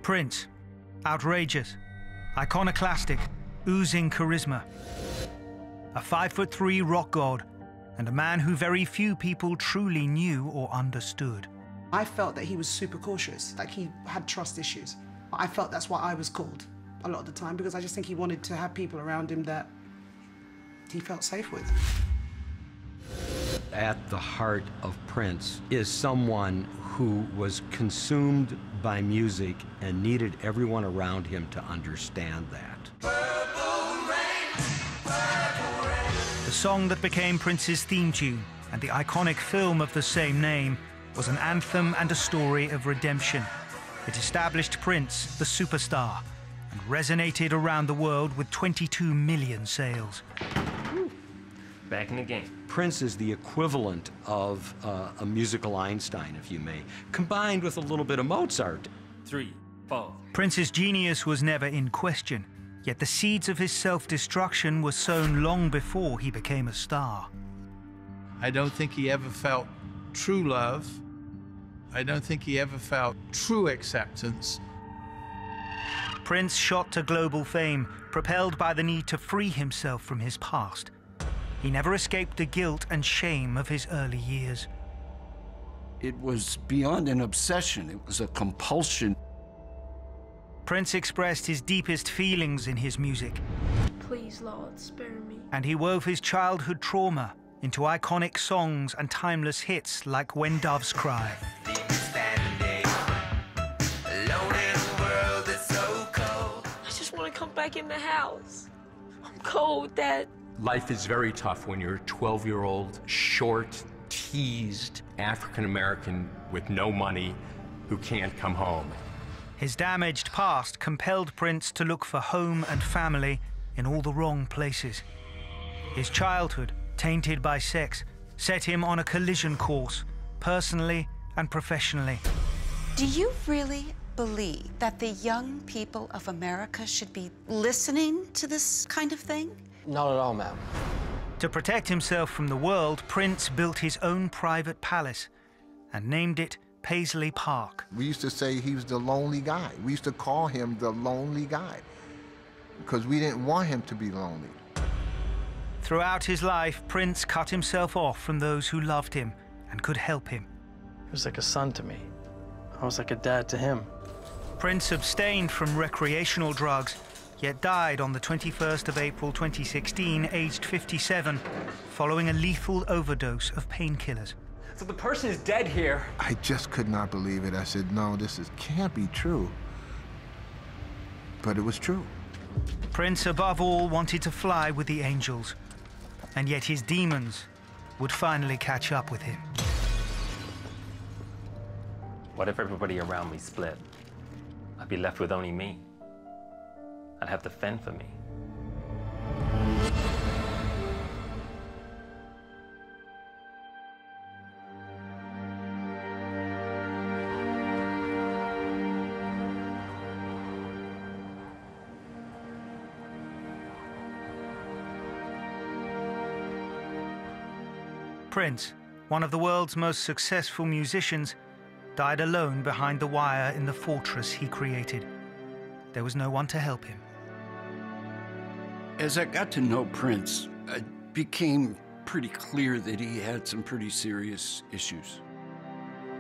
Prince. Outrageous, iconoclastic, oozing charisma. A 5'3" rock god, and a man who very few people truly knew or understood. I felt that he was super cautious, like he had trust issues. I felt that's what I was called a lot of the time, because I just think he wanted to have people around him that he felt safe with. At the heart of Prince is someone who was consumed by music and needed everyone around him to understand that. Purple rain, purple rain. The song that became Prince's theme tune and the iconic film of the same name was an anthem and a story of redemption. It established Prince, the superstar, and resonated around the world with 22 million sales. Back in the game. Prince is the equivalent of a musical Einstein, if you may, combined with a little bit of Mozart. 3, 4. Prince's genius was never in question, yet the seeds of his self-destruction were sown long before he became a star. I don't think he ever felt true love. I don't think he ever felt true acceptance. Prince shot to global fame, propelled by the need to free himself from his past. He never escaped the guilt and shame of his early years. It was beyond an obsession. It was a compulsion. Prince expressed his deepest feelings in his music. Please, Lord, spare me. And he wove his childhood trauma into iconic songs and timeless hits like When Doves Cry. I just want to come back in the house. I'm cold, Dad. Life is very tough when you're a 12-year-old, short, teased African-American with no money who can't come home. His damaged past compelled Prince to look for home and family in all the wrong places. His childhood, tainted by sex, set him on a collision course, personally and professionally. Do you really believe that the young people of America should be listening to this kind of thing? Not at all, ma'am. To protect himself from the world, Prince built his own private palace and named it Paisley Park. We used to say he was the lonely guy. We used to call him the lonely guy because we didn't want him to be lonely. Throughout his life, Prince cut himself off from those who loved him and could help him. He was like a son to me. I was like a dad to him. Prince abstained from recreational drugs, yet died on the 21st of April 2016, aged 57, following a lethal overdose of painkillers. So the person is dead here. I just could not believe it. I said, no, can't be true. But it was true. Prince, above all, wanted to fly with the angels, and yet his demons would finally catch up with him. What if everybody around me split? I'd be left with only me. I'd have to fend for me. Prince, one of the world's most successful musicians, died alone behind the wire in the fortress he created. There was no one to help him. As I got to know Prince, it became pretty clear that he had some pretty serious issues.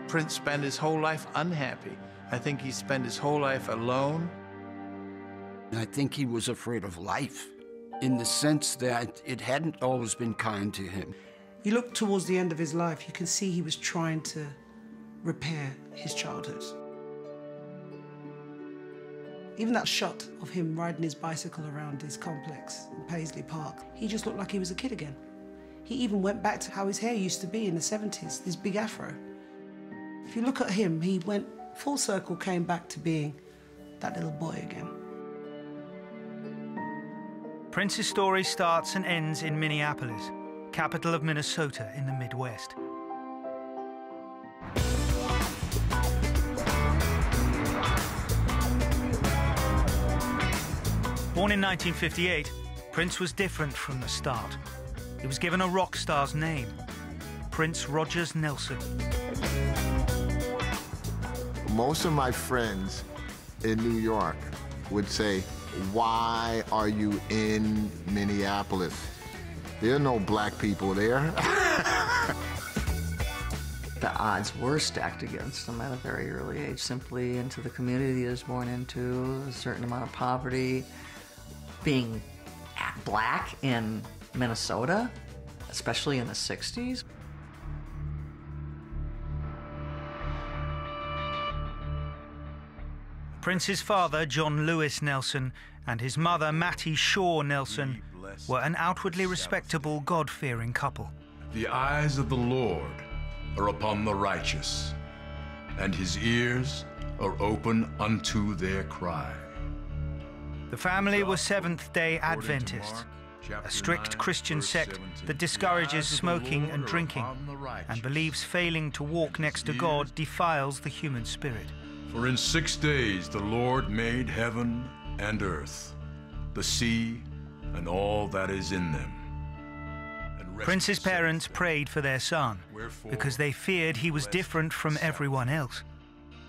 Prince spent his whole life unhappy. I think he spent his whole life alone. I think he was afraid of life, in the sense that it hadn't always been kind to him. You look towards the end of his life, you can see he was trying to repair his childhood. Even that shot of him riding his bicycle around his complex in Paisley Park, he just looked like he was a kid again. He even went back to how his hair used to be in the 70s, this big afro. If you look at him, he went full circle, came back to being that little boy again. Prince's story starts and ends in Minneapolis, capital of Minnesota in the Midwest. Born in 1958, Prince was different from the start. He was given a rock star's name, Prince Rogers Nelson. Most of my friends in New York would say, "Why are you in Minneapolis? There are no black people there." The odds were stacked against him at a very early age, simply into the community he was born into, a certain amount of poverty, being black in Minnesota, especially in the 60s. Prince's father, John Lewis Nelson, and his mother, Mattie Shaw Nelson, were an outwardly respectable, God-fearing couple. The eyes of the Lord are upon the righteous, and his ears are open unto their cry. The family were Seventh-day Adventists, a strict Christian sect that discourages smoking and drinking and believes failing to walk next to God defiles the human spirit. For in 6 days the Lord made heaven and earth, the sea, and all that is in them. Prince's parents prayed for their son because they feared he was different from everyone else.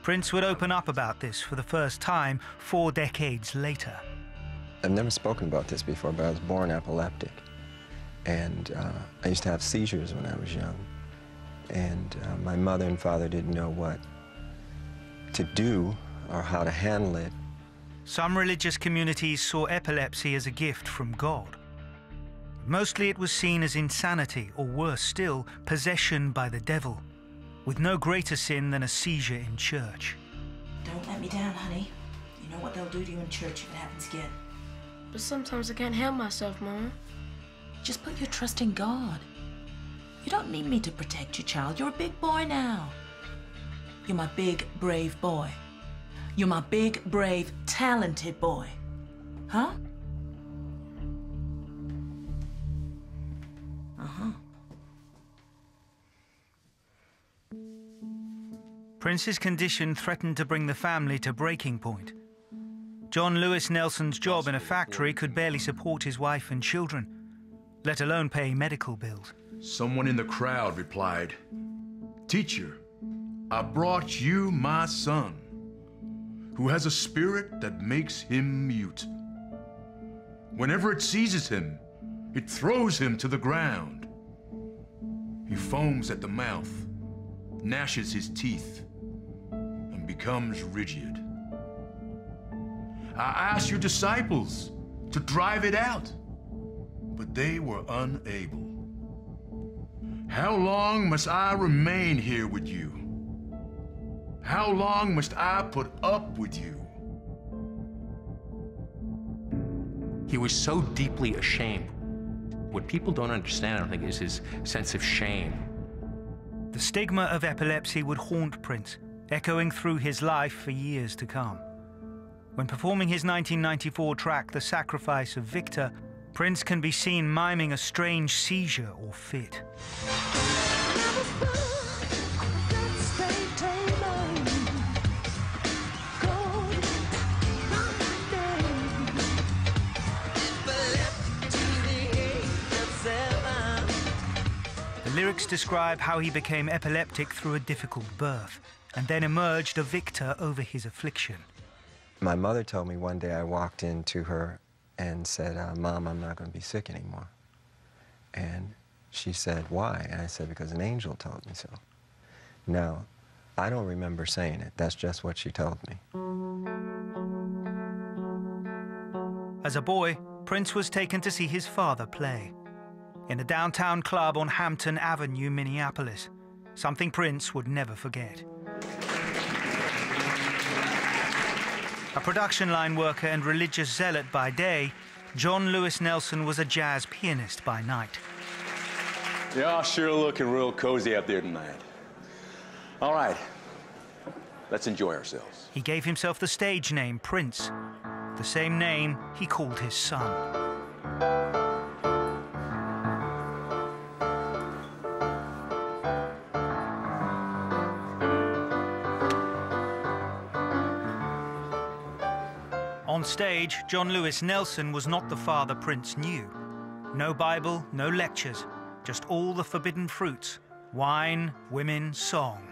Prince would open up about this for the first time 4 decades later. I've never spoken about this before, but I was born epileptic. And I used to have seizures when I was young. And my mother and father didn't know what to do or how to handle it. Some religious communities saw epilepsy as a gift from God. Mostly it was seen as insanity, or worse still, possession by the devil, with no greater sin than a seizure in church. Don't let me down, honey. You know what they'll do to you in church if it happens again. But sometimes I can't help myself, Mama. Just put your trust in God. You don't need me to protect you, child. You're a big boy now. You're my big, brave boy. You're my big, brave, talented boy. Huh? Uh-huh. Prince's condition threatened to bring the family to breaking point. John Lewis Nelson's job in a factory could barely support his wife and children, let alone pay medical bills. Someone in the crowd replied, "Teacher, I brought you my son, who has a spirit that makes him mute. Whenever it seizes him, it throws him to the ground. He foams at the mouth, gnashes his teeth, and becomes rigid. I asked your disciples to drive it out, but they were unable. How long must I remain here with you? How long must I put up with you?" He was so deeply ashamed. What people don't understand, I don't think, is his sense of shame. The stigma of epilepsy would haunt Prince, echoing through his life for years to come. When performing his 1994 track, The Sacrifice of Victor, Prince can be seen miming a strange seizure or fit. The lyrics describe how he became epileptic through a difficult birth and then emerged a victor over his affliction. My mother told me one day I walked into her and said, "Mom, I'm not going to be sick anymore." And she said, "Why?" And I said, "Because an angel told me so." Now, I don't remember saying it. That's just what she told me. As a boy, Prince was taken to see his father play in a downtown club on Hampton Avenue, Minneapolis, something Prince would never forget. A production line worker and religious zealot by day, John Lewis Nelson was a jazz pianist by night. Y'all sure looking real cozy up there tonight. All right, let's enjoy ourselves. He gave himself the stage name Prince, the same name he called his son. On stage, John Lewis Nelson was not the father Prince knew. No Bible, no lectures, just all the forbidden fruits: wine, women, song.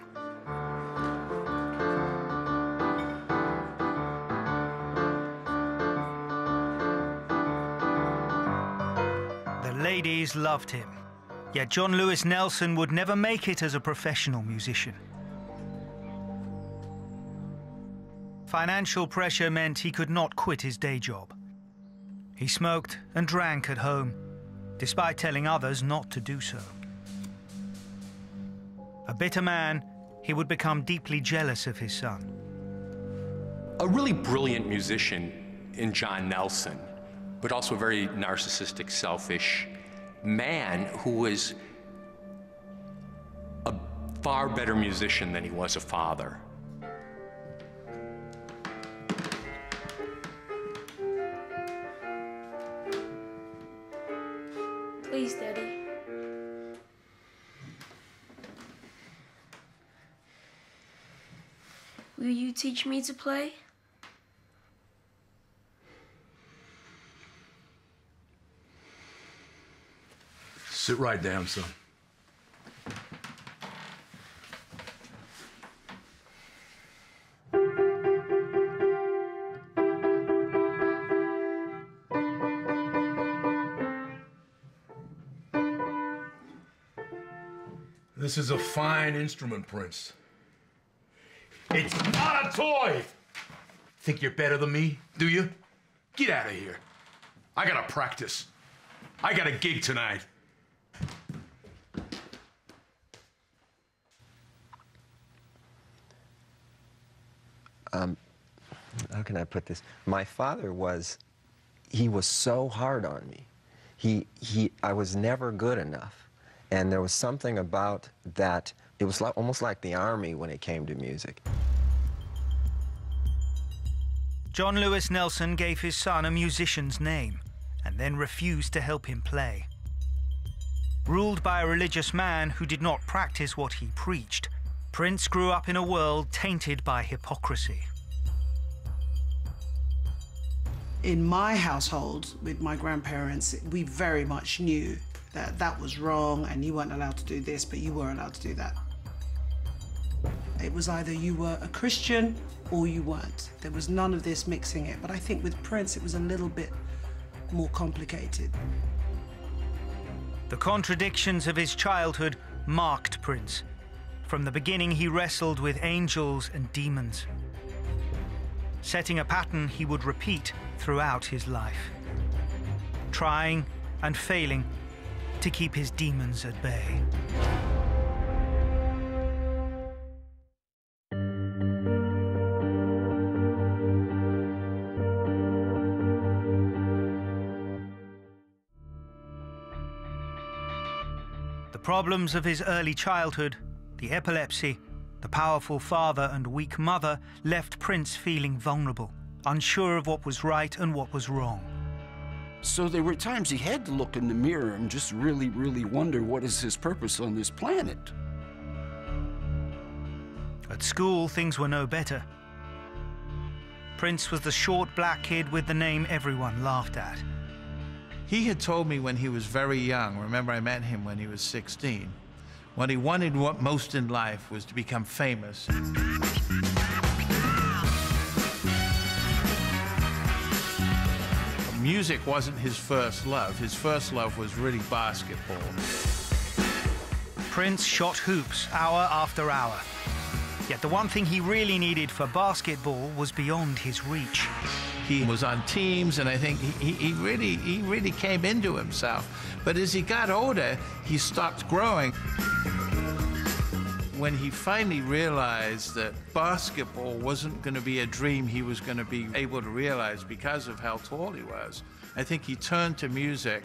ladies loved him. Yet John Lewis Nelson would never make it as a professional musician. Financial pressure meant he could not quit his day job. He smoked and drank at home, despite telling others not to do so. A bitter man, he would become deeply jealous of his son. A really brilliant musician in John Nelson, but also a very narcissistic, selfish man who was a far better musician than he was a father. Please, Daddy. Will you teach me to play? Sit right down, son. This is a fine instrument, Prince. It's not a toy! Think you're better than me, do you? Get out of here. I gotta practice. I got a gig tonight. How can I put this? My father he was so hard on me. I was never good enough. And there was something about that, it was almost like the army when it came to music. John Lewis Nelson gave his son a musician's name and then refused to help him play. Ruled by a religious man who did not practice what he preached, Prince grew up in a world tainted by hypocrisy. In my household, with my grandparents, we very much knew that that was wrong and you weren't allowed to do this, but you were allowed to do that. It was either you were a Christian or you weren't. There was none of this mixing it. But I think with Prince, it was a little bit more complicated. The contradictions of his childhood marked Prince. From the beginning, he wrestled with angels and demons, setting a pattern he would repeat throughout his life, trying and failing to keep his demons at bay. The problems of his early childhood, the epilepsy, the powerful father and weak mother left Prince feeling vulnerable, unsure of what was right and what was wrong. So there were times he had to look in the mirror and just really, really wonder what is his purpose on this planet. At school, things were no better. Prince was the short black kid with the name everyone laughed at. He had told me when he was very young, remember I met him when he was 16, what he wanted most in life was to become famous. Music wasn't his first love. His first love was really basketball. Prince shot hoops hour after hour. Yet the one thing he really needed for basketball was beyond his reach. He was on teams, and I think he really came into himself. But as he got older, he stopped growing. When he finally realized that basketball wasn't going to be a dream he was going to be able to realize because of how tall he was, I think he turned to music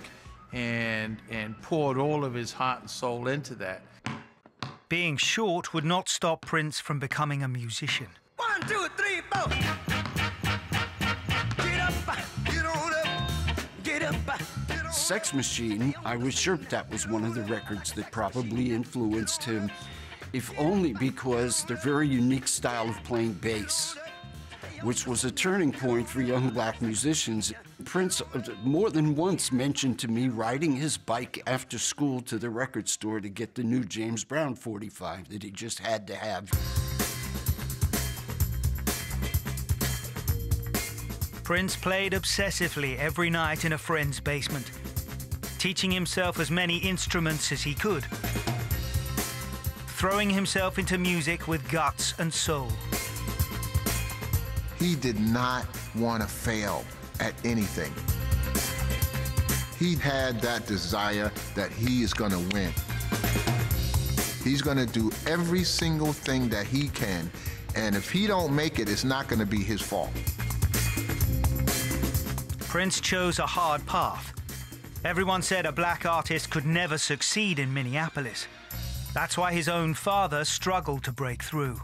and poured all of his heart and soul into that. Being short would not stop Prince from becoming a musician. 1, 2, 3, 4. Get up, get on up, get up, get on. Sex Machine, I was sure that was one of the records that probably influenced him, if only because their very unique style of playing bass, which was a turning point for young black musicians. Prince more than once mentioned to me riding his bike after school to the record store to get the new James Brown 45 that he just had to have. Prince played obsessively every night in a friend's basement, teaching himself as many instruments as he could, throwing himself into music with guts and soul. He did not want to fail at anything. He had that desire that he is going to win. He's going to do every single thing that he can, and if he don't make it, it's not going to be his fault. Prince chose a hard path. Everyone said a black artist could never succeed in Minneapolis. That's why his own father struggled to break through.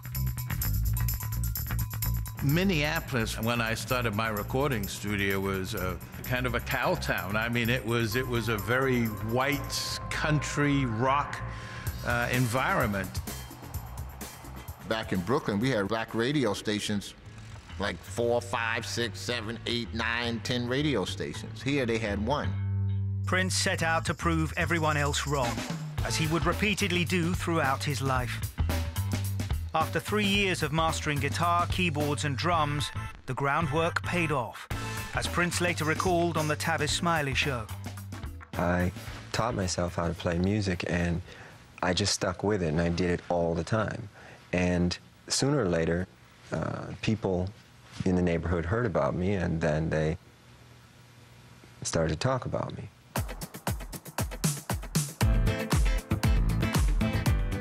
Minneapolis, when I started my recording studio, was kind of a cow town. I mean, it was a very white country rock environment. Back in Brooklyn, we had black radio stations, like 4, 5, 6, 7, 8, 9, 10 radio stations. Here they had one. Prince set out to prove everyone else wrong, as he would repeatedly do throughout his life. After 3 years of mastering guitar, keyboards and drums, the groundwork paid off, as Prince later recalled on the Tavis Smiley Show. I taught myself how to play music, and I just stuck with it, and I did it all the time. And sooner or later, people in the neighborhood heard about me, and then they started to talk about me.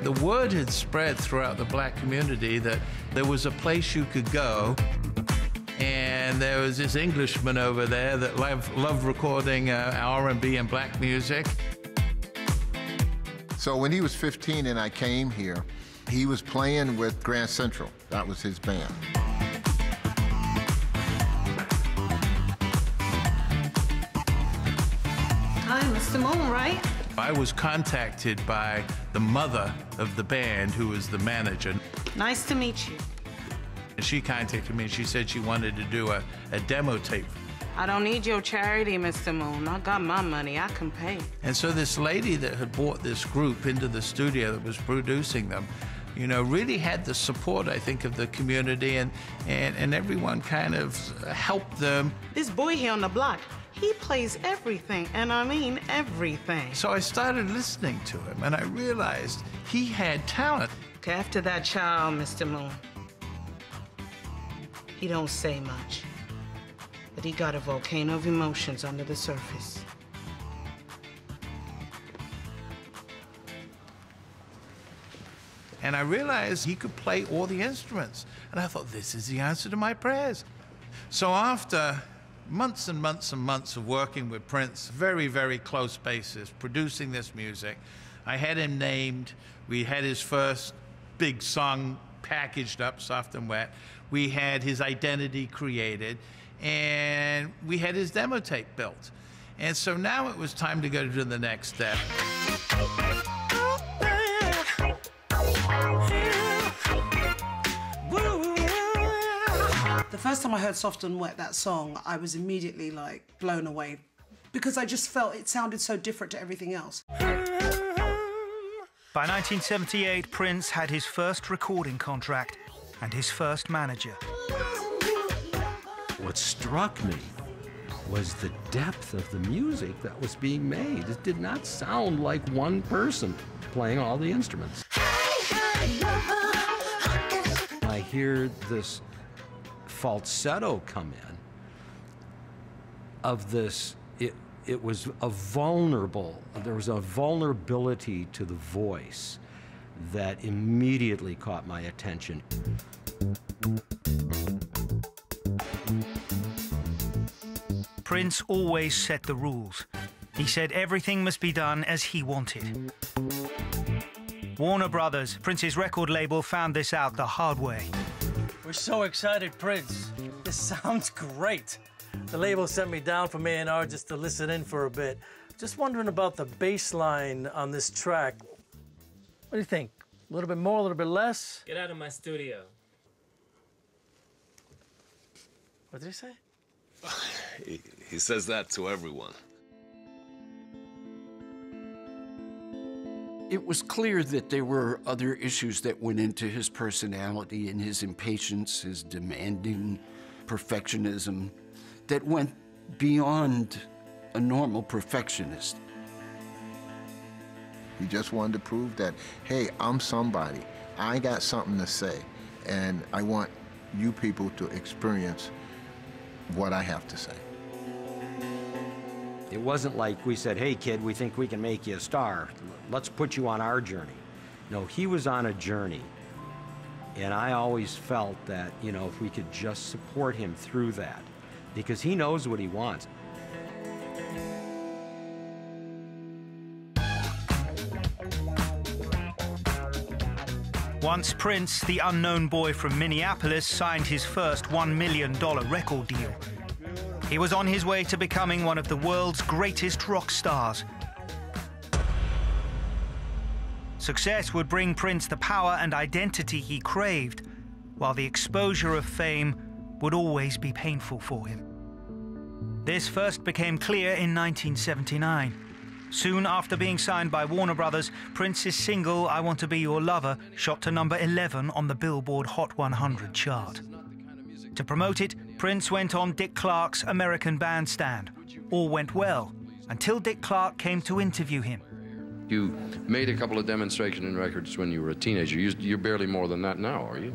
The word had spread throughout the black community that there was a place you could go, and there was this Englishman over there that loved recording R&B and black music. So when he was 15 and I came here, he was playing with Grand Central. That was his band. Hi, Mr. Moon, right? I was contacted by the mother of the band, who was the manager. Nice to meet you. And she contacted me and she said she wanted to do a demo tape. I don't need your charity, Mr. Moon. I got my money, I can pay. And so this lady that had brought this group into the studio that was producing them, you know, really had the support, I think, of the community, and everyone kind of helped them. This boy here on the block, he plays everything, and I mean everything. So I started listening to him, and I realized he had talent. Okay, after that child, Mr. Moon, he don't say much, but he got a volcano of emotions under the surface. And I realized he could play all the instruments. And I thought, this is the answer to my prayers. So after months and months and months of working with Prince, very, very close basis, producing this music, I had him named. We had his first big song packaged up, Soft and Wet. We had his identity created, and we had his demo tape built. And so now it was time to go to the next step. The first time I heard Soft and Wet, that song, I was immediately like blown away because I just felt it sounded so different to everything else. By 1978, Prince had his first recording contract and his first manager. What struck me was the depth of the music that was being made. It did not sound like one person playing all the instruments. I hear this falsetto come in of this, it was a vulnerable, there was a vulnerability to the voice that immediately caught my attention. Prince always set the rules. He said everything must be done as he wanted. Warner Brothers, Prince's record label, found this out the hard way. We're so excited, Prince. This sounds great. The label sent me down from A&R just to listen in for a bit. Just wondering about the bass line on this track. What do you think? A little bit more, a little bit less? Get out of my studio. What did he say? He says that to everyone. It was clear that there were other issues that went into his personality and his impatience, his demanding perfectionism, that went beyond a normal perfectionist. He just wanted to prove that, hey, I'm somebody. I got something to say, and I want you people to experience what I have to say. It wasn't like we said, hey, kid, we think we can make you a star. Let's put you on our journey. No, he was on a journey. And I always felt that, you know, if we could just support him through that, because he knows what he wants. Once Prince, the unknown boy from Minneapolis, signed his first $1 million record deal. He was on his way to becoming one of the world's greatest rock stars. Success would bring Prince the power and identity he craved, while the exposure of fame would always be painful for him. This first became clear in 1979. Soon after being signed by Warner Brothers, Prince's single, I Want to Be Your Lover, shot to number 11 on the Billboard Hot 100 chart. To promote it, Prince went on Dick Clark's American Bandstand. All went well, until Dick Clark came to interview him. You made a couple of demonstration records when you were a teenager. You're barely more than that now, are you?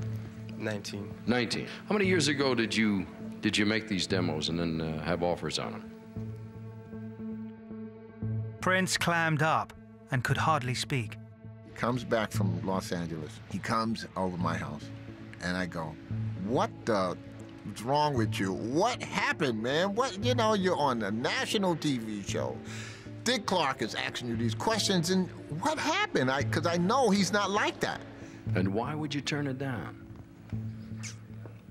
19. 19. How many years ago did you make these demos and then have offers on them? Prince clammed up and could hardly speak. He comes back from Los Angeles. He comes over my house, and I go, what's wrong with you? What happened, man? What, you know, you're on a national TV show. Dick Clark is asking you these questions, and what happened? Because I know he's not like that. And why would you turn it down?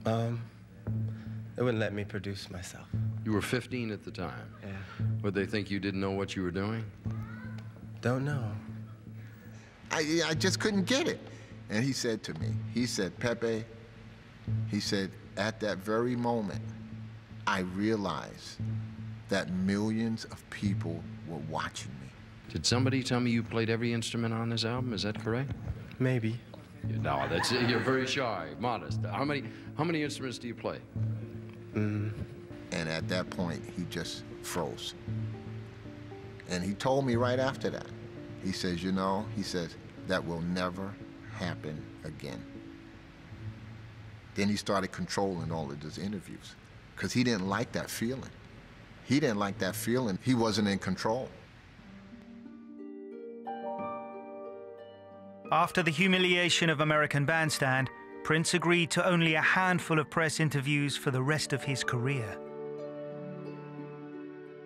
They wouldn't let me produce myself. You were 15 at the time. Yeah. Would they think you didn't know what you were doing? Don't know. I just couldn't get it. And he said to me, he said, Pepe, he said, at that very moment, I realized that millions of people were watching me. Did somebody tell me you played every instrument on this album? Is that correct? Maybe. No, that's you're very shy, modest. How many instruments do you play? And at that point, he just froze. And he told me right after that, he says, you know, he says, that will never happen again. Then he started controlling all of his interviews because he didn't like that feeling. He didn't like that feeling. He wasn't in control. After the humiliation of American Bandstand, Prince agreed to only a handful of press interviews for the rest of his career.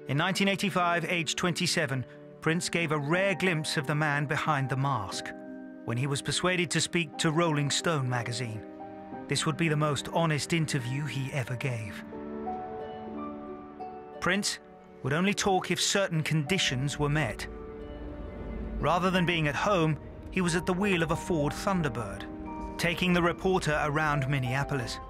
In 1985, aged 27, Prince gave a rare glimpse of the man behind the mask when he was persuaded to speak to Rolling Stone magazine. This would be the most honest interview he ever gave. Prince would only talk if certain conditions were met. Rather than being at home, he was at the wheel of a Ford Thunderbird, taking the reporter around Minneapolis.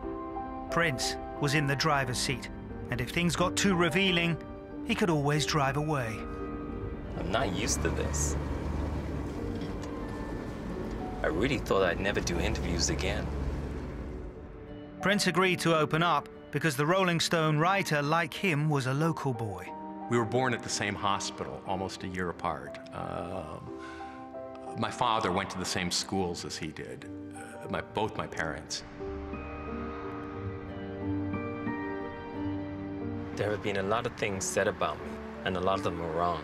Prince was in the driver's seat, and if things got too revealing, he could always drive away. I'm not used to this. I really thought I'd never do interviews again. Prince agreed to open up because the Rolling Stone writer, like him, was a local boy. We were born at the same hospital, almost a year apart. My father went to the same schools as he did, both my parents. There have been a lot of things said about me, and a lot of them are wrong.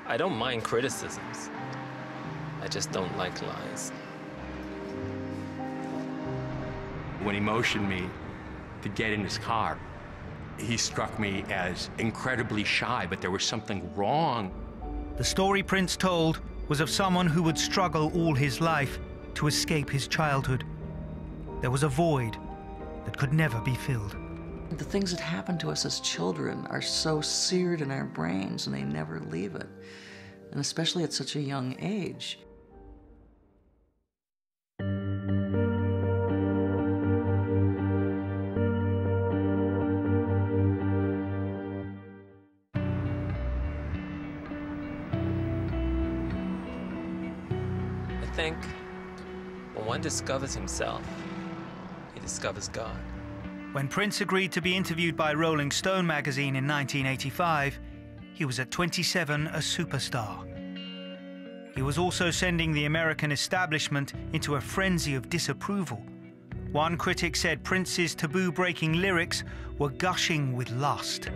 I don't mind criticisms. I just don't like lies. When he motioned me to get in his car, he struck me as incredibly shy, but there was something wrong. The story Prince told was of someone who would struggle all his life to escape his childhood. There was a void that could never be filled. The things that happen to us as children are so seared in our brains and they never leave it, and especially at such a young age. I think when one discovers himself, he discovers God. When Prince agreed to be interviewed by Rolling Stone magazine in 1985, he was at 27 a superstar. He was also sending the American establishment into a frenzy of disapproval. One critic said Prince's taboo-breaking lyrics were gushing with lust.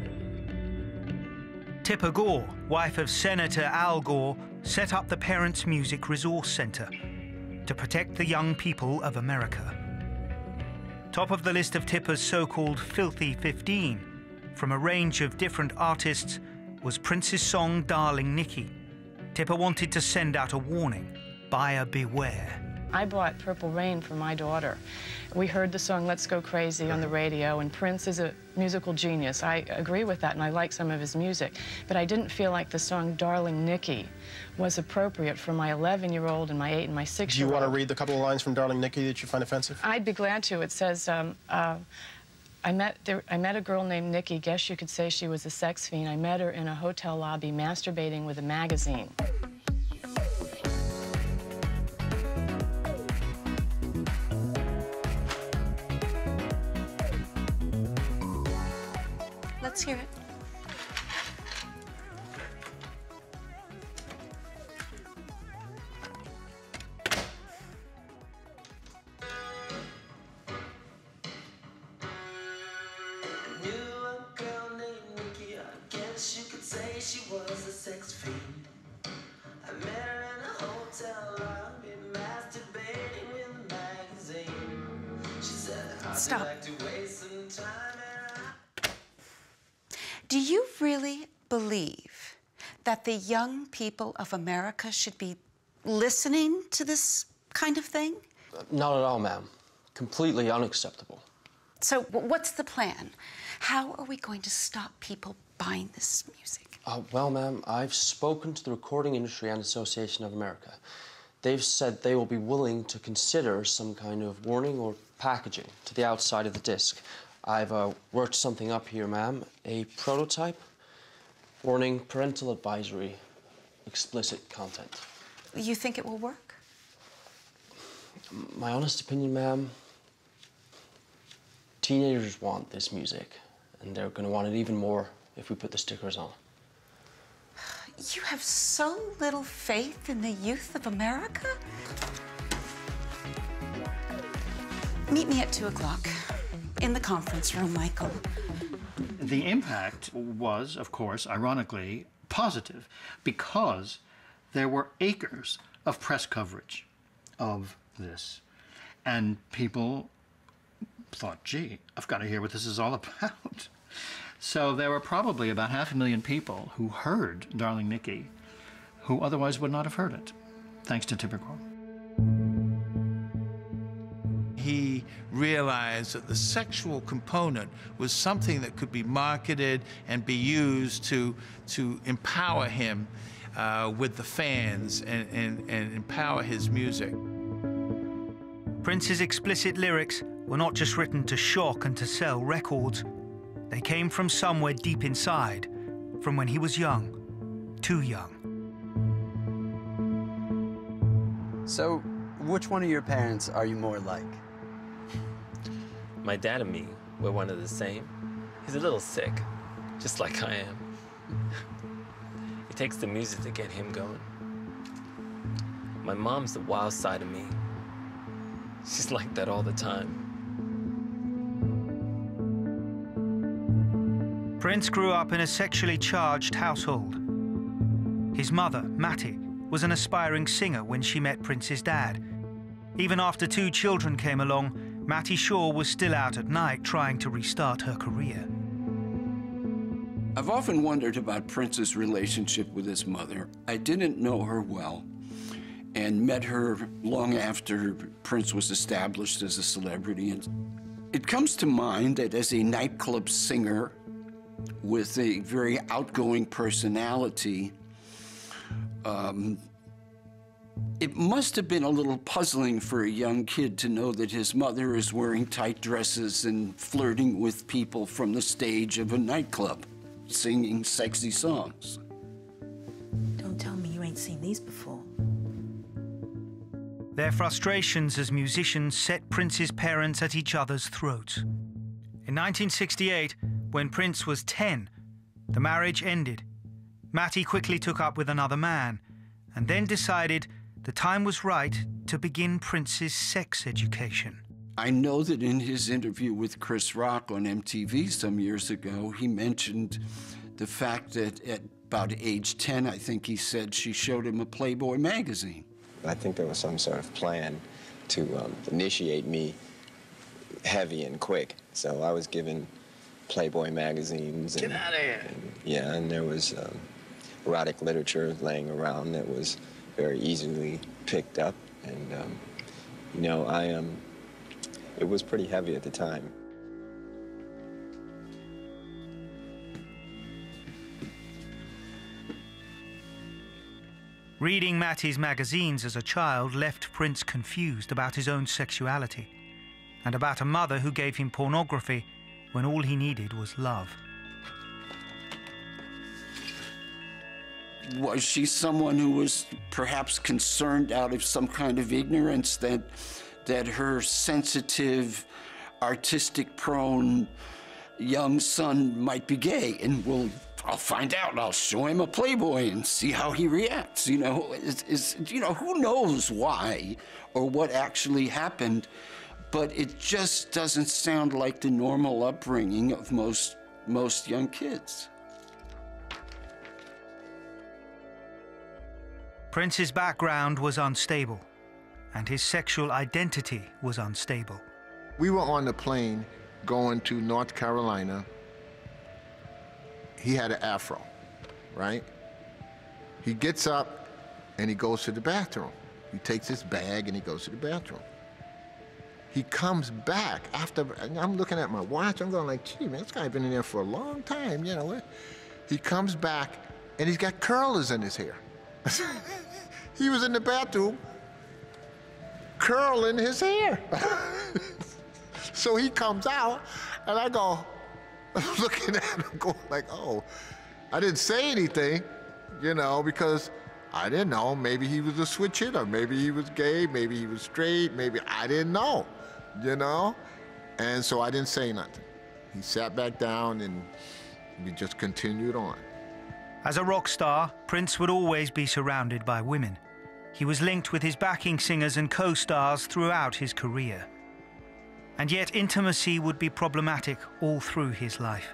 Tipper Gore, wife of Senator Al Gore, set up the Parents Music Resource Center to protect the young people of America. Top of the list of Tipper's so-called Filthy 15, from a range of different artists, was Prince's song Darling Nikki. Tipper wanted to send out a warning, buyer beware. I bought Purple Rain for my daughter. We heard the song Let's Go Crazy on the radio, and Prince is a musical genius. I agree with that, and I like some of his music. But I didn't feel like the song Darling Nikki was appropriate for my 11-year-old and my 8 and my 6-year-old. Do you want to read the couple of lines from Darling Nikki that you find offensive? I'd be glad to. It says, I met a girl named Nikki. Guess you could say she was a sex fiend. I met her in a hotel lobby masturbating with a magazine. Let's hear it. Stop. Do you really believe that the young people of America should be listening to this kind of thing? Not at all, ma'am. Completely unacceptable. So what's the plan? How are we going to stop people buying this music? Well, ma'am, I've spoken to the Recording Industry and Association of America. They've said they will be willing to consider some kind of warning or packaging to the outside of the disc. I've worked something up here, ma'am. A prototype. Warning, parental advisory, explicit content. You think it will work? My honest opinion, ma'am, teenagers want this music, and they're going to want it even more if we put the stickers on. You have so little faith in the youth of America? Meet me at 2 o'clock. In the conference room, Michael. The impact was, of course, ironically, positive because there were acres of press coverage of this. And people thought, gee, I've got to hear what this is all about. So there were probably about 500,000 people who heard Darling Nikki who otherwise would not have heard it, thanks to Tipper Gore. He realized that the sexual component was something that could be marketed and be used to empower him with the fans and empower his music. Prince's explicit lyrics were not just written to shock and to sell records. They came from somewhere deep inside, from when he was young, too young. So, which one of your parents are you more like? My dad and me, we're one of the same. He's a little sick, just like I am. It takes the music to get him going. My mom's the wild side of me. She's like that all the time. Prince grew up in a sexually charged household. His mother, Mattie, was an aspiring singer when she met Prince's dad. Even after 2 children came along, Mattie Shaw was still out at night trying to restart her career. I've often wondered about Prince's relationship with his mother. I didn't know her well and met her long after Prince was established as a celebrity. And it comes to mind that as a nightclub singer with a very outgoing personality, it must have been a little puzzling for a young kid to know that his mother is wearing tight dresses and flirting with people from the stage of a nightclub, singing sexy songs. Don't tell me you ain't seen these before. Their frustrations as musicians set Prince's parents at each other's throats. In 1968, when Prince was 10, the marriage ended, Matty quickly took up with another man and then decided the time was right to begin Prince's sex education. I know that in his interview with Chris Rock on MTV some years ago, he mentioned the fact that at about age 10, I think he said, she showed him a Playboy magazine. I think there was some sort of plan to initiate me heavy and quick. So I was given Playboy magazines. Get out of here. Yeah, and there was erotic literature laying around that was very easily picked up. And, you know, it was pretty heavy at the time. Reading Matty's magazines as a child left Prince confused about his own sexuality and about a mother who gave him pornography when all he needed was love. Was she someone who was perhaps concerned out of some kind of ignorance that her sensitive, artistic-prone young son might be gay? And I'll find out. I'll show him a Playboy and see how he reacts. You know, who knows why or what actually happened, but it just doesn't sound like the normal upbringing of most young kids. Prince's background was unstable, and his sexual identity was unstable. We were on the plane going to North Carolina. He had an afro, right? He gets up and he goes to the bathroom. He takes his bag and he goes to the bathroom. He comes back after, and I'm looking at my watch, I'm going like, gee, man, this guy's been in there for a long time, you know. He comes back and he's got curlers in his hair. He was in the bathroom curling his hair. So he comes out and I go, looking at him going like, oh, I didn't say anything, you know, because I didn't know. Maybe he was a switch hitter, maybe he was gay, maybe he was straight, maybe I didn't know, you know? And so I didn't say nothing. He sat back down and we just continued on. As a rock star, Prince would always be surrounded by women. He was linked with his backing singers and co-stars throughout his career. And yet intimacy would be problematic all through his life.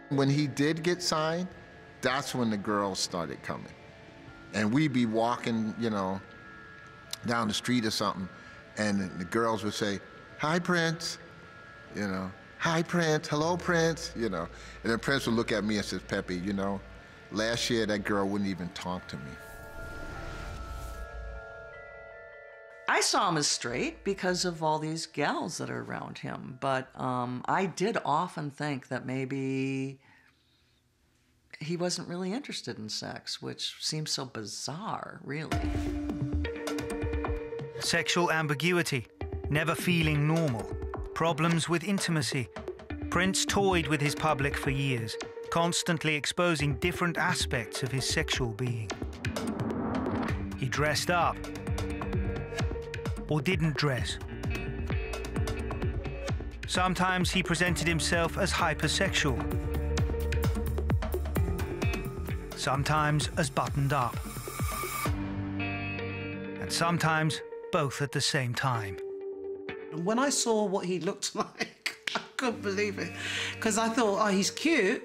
When he did get signed, that's when the girls started coming. And we'd be walking, you know, down the street or something, and the girls would say, hi, Prince, you know, hi, Prince, hello, Prince, you know. And then Prince would look at me and says, Pepe, you know, last year that girl wouldn't even talk to me. I saw him as straight because of all these gals that are around him, but I did often think that maybe he wasn't really interested in sex, which seems so bizarre, really. Sexual ambiguity, never feeling normal, problems with intimacy. Prince toyed with his public for years, constantly exposing different aspects of his sexual being. He dressed up, or didn't dress. Sometimes he presented himself as hypersexual. Sometimes as buttoned up. And sometimes both at the same time. When I saw what he looked like, I couldn't believe it. Because I thought, oh, he's cute,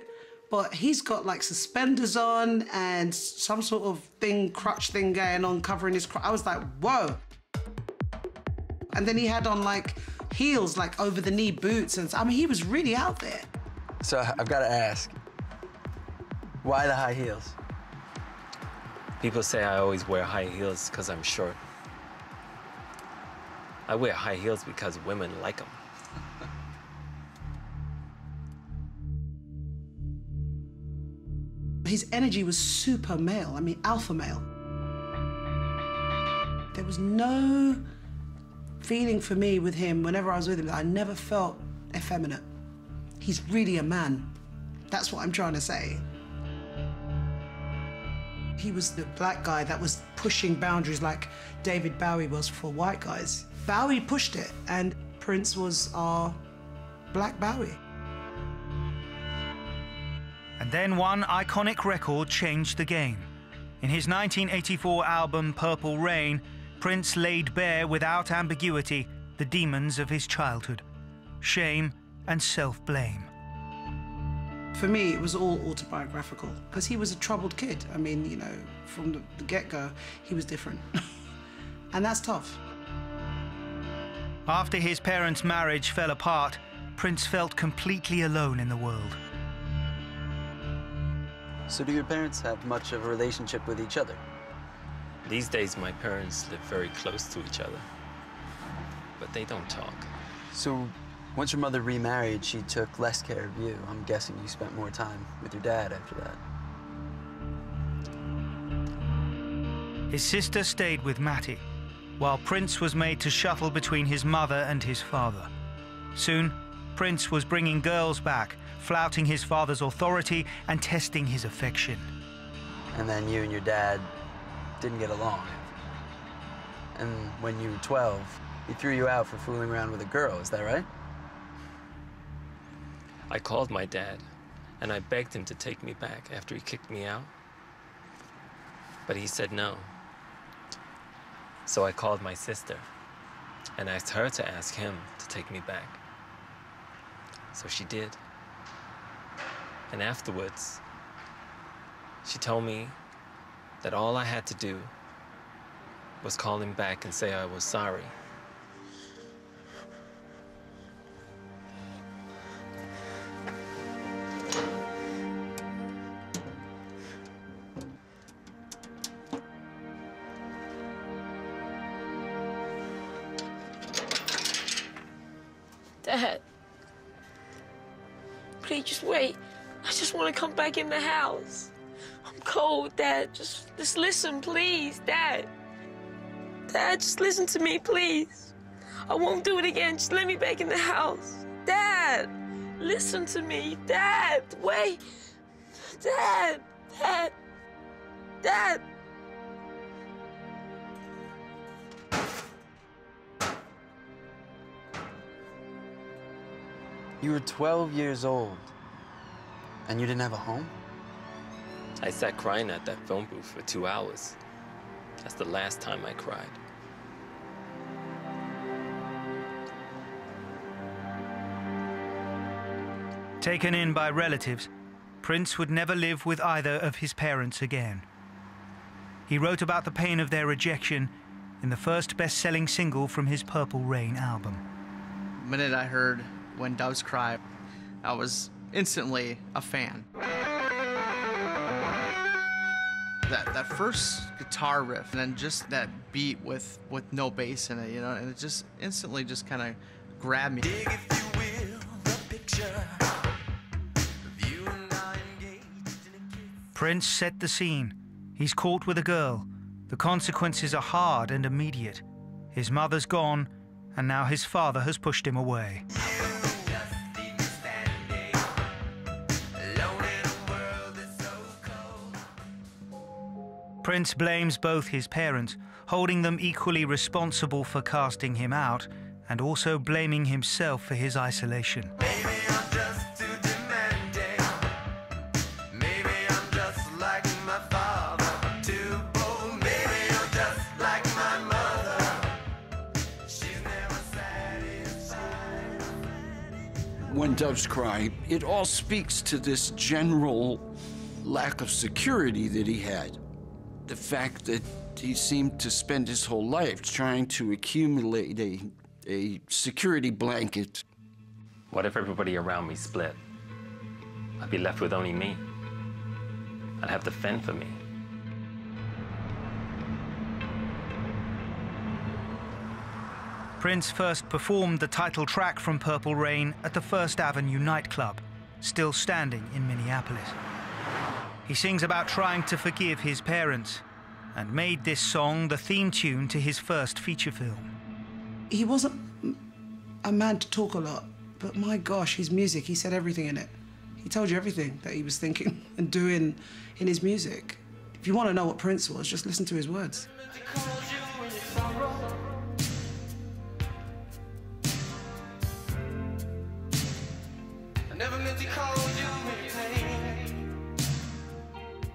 but he's got like suspenders on and some sort of thing, crutch thing going on, covering his crotch. I was like, whoa. And then he had on like heels, like over the knee boots. And I mean, he was really out there. So I've got to ask, why the high heels? People say I always wear high heels because I'm short. I wear high heels because women like them. His energy was super male, I mean, alpha male. There was no feeling for me with him whenever I was with him. I never felt effeminate. He's really a man. That's what I'm trying to say. He was the black guy that was pushing boundaries like David Bowie was for white guys. Bowie pushed it, and Prince was our Black Bowie. And then one iconic record changed the game. In his 1984 album Purple Rain, Prince laid bare without ambiguity the demons of his childhood: shame and self-blame. For me, it was all autobiographical, because he was a troubled kid. I mean, you know, from the get-go, he was different. And that's tough. After his parents' marriage fell apart, Prince felt completely alone in the world. So do your parents have much of a relationship with each other? These days, my parents live very close to each other, but they don't talk. So once your mother remarried, she took less care of you. I'm guessing you spent more time with your dad after that. His sister stayed with Matty, while Prince was made to shuttle between his mother and his father. Soon, Prince was bringing girls back, flouting his father's authority and testing his affection. And then you and your dad didn't get along. And when you were 12, he threw you out for fooling around with a girl, is that right? I called my dad, and I begged him to take me back after he kicked me out. But he said no. So I called my sister and asked her to ask him to take me back. So she did. And afterwards, she told me that all I had to do was call him back and say I was sorry. Dad, please just wait. I just want to come back in the house. I'm cold, Dad. Just listen, please, Dad. Dad, just listen to me, please. I won't do it again. Just let me back in the house. Dad, listen to me. Dad, wait. Dad, Dad, Dad. You were 12 years old, and you didn't have a home? I sat crying at that phone booth for 2 hours. That's the last time I cried. Taken in by relatives, Prince would never live with either of his parents again. He wrote about the pain of their rejection in the first best-selling single from his Purple Rain album. The minute I heard When Doves Cry, I was instantly a fan. That first guitar riff, and then just that beat with no bass in it, you know, and it just instantly just kind of grabbed me. Dig, if you will, the picture of you and I engaged in a kiss. Prince set the scene. He's caught with a girl. The consequences are hard and immediate. His mother's gone, and now his father has pushed him away. Prince blames both his parents, holding them equally responsible for casting him out, and also blaming himself for his isolation. Maybe I'm just too demanding. Maybe I'm just like my father, too bold. Maybe I'm just like my mother. She's never satisfied. When Doves Cry, it all speaks to this general lack of security that he had. The fact that he seemed to spend his whole life trying to accumulate a security blanket. What if everybody around me split? I'd be left with only me. I'd have to fend for me. Prince first performed the title track from Purple Rain at the First Avenue nightclub, still standing in Minneapolis. He sings about trying to forgive his parents and made this song the theme tune to his first feature film. He wasn't a man to talk a lot, but my gosh, his music, he said everything in it. He told you everything that he was thinking and doing in his music. If you want to know what Prince was, just listen to his words. I never meant to call you in pain.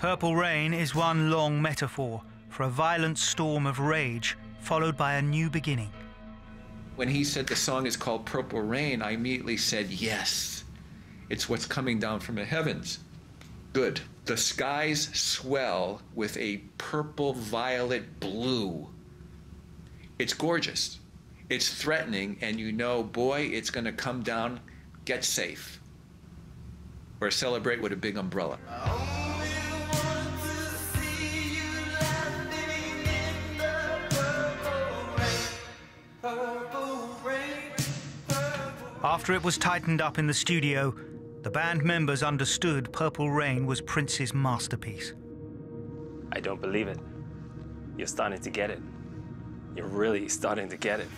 Purple Rain is one long metaphor for a violent storm of rage followed by a new beginning. When he said the song is called Purple Rain, I immediately said, yes, it's what's coming down from the heavens. Good. The skies swell with a purple, violet, blue. It's gorgeous. It's threatening, and you know, boy, it's going to come down. Get safe. Or celebrate with a big umbrella. After it was tightened up in the studio, the band members understood Purple Rain was Prince's masterpiece. I don't believe it. You're starting to get it. You're really starting to get it.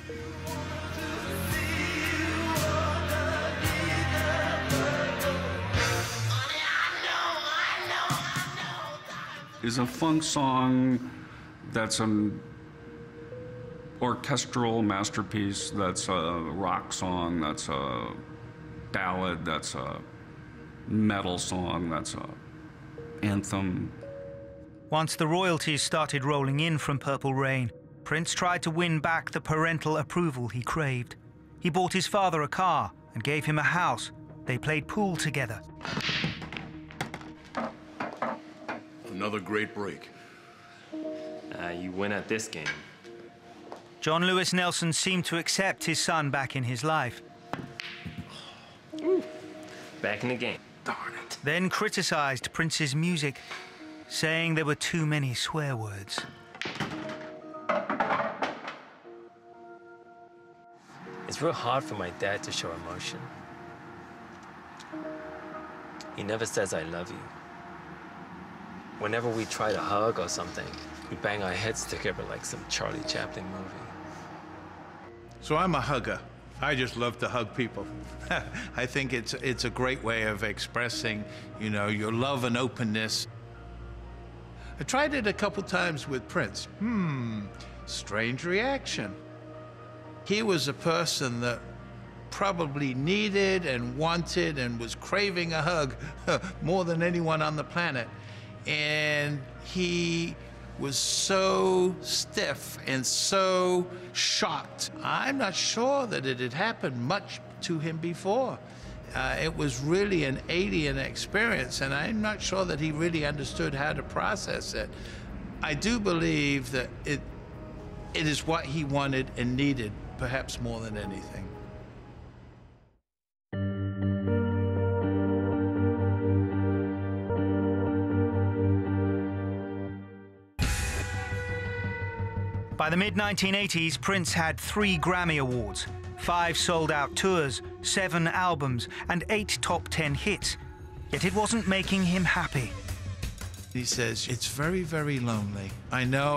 It's a funk song that's an orchestral masterpiece, that's a rock song, that's a ballad, that's a metal song, that's a anthem. Once the royalties started rolling in from Purple Rain, Prince tried to win back the parental approval he craved. He bought his father a car and gave him a house. They played pool together. Another great break. You win at this game. John Lewis Nelson seemed to accept his son back in his life. Back in the game. Darn it. Then criticized Prince's music, saying there were too many swear words. It's real hard for my dad to show emotion. He never says I love you. Whenever we try to hug or something, we bang our heads together like some Charlie Chaplin movie. So I'm a hugger. I just love to hug people. I think it's a great way of expressing, you know, your love and openness. I tried it a couple times with Prince. Strange reaction. He was a person that probably needed and wanted and was craving a hug more than anyone on the planet. And he was so stiff and so shocked. I'm not sure that it had happened much to him before. It was really an alien experience, and I'm not sure that he really understood how to process it. I do believe that it is what he wanted and needed, perhaps more than anything. By the mid-1980s, Prince had 3 Grammy Awards, 5 sold-out tours, 7 albums, and 8 top 10 hits. Yet it wasn't making him happy. He says, it's very, very lonely. I know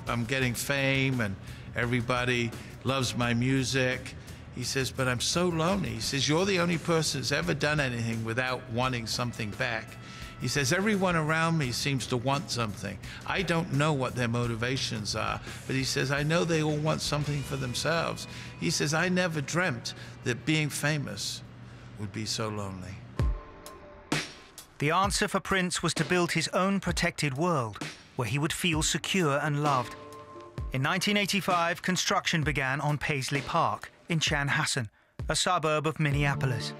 I'm getting fame and everybody loves my music. He says, but I'm so lonely. He says, you're the only person who's ever done anything without wanting something back. He says, everyone around me seems to want something. I don't know what their motivations are, but he says, I know they all want something for themselves. He says, I never dreamt that being famous would be so lonely. The answer for Prince was to build his own protected world, where he would feel secure and loved. In 1985, construction began on Paisley Park in Chanhassen, a suburb of Minneapolis.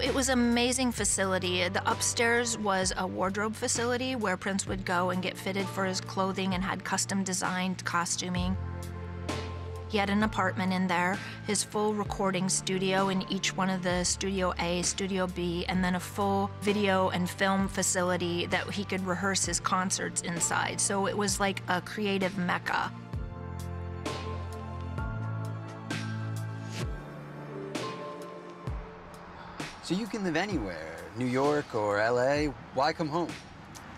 It was an amazing facility. The upstairs was a wardrobe facility where Prince would go and get fitted for his clothing and had custom designed costuming. He had an apartment in there, his full recording studio in each one of the Studio A, Studio B, and then a full video and film facility that he could rehearse his concerts inside. So it was like a creative mecca. So you can live anywhere, New York or LA. Why come home?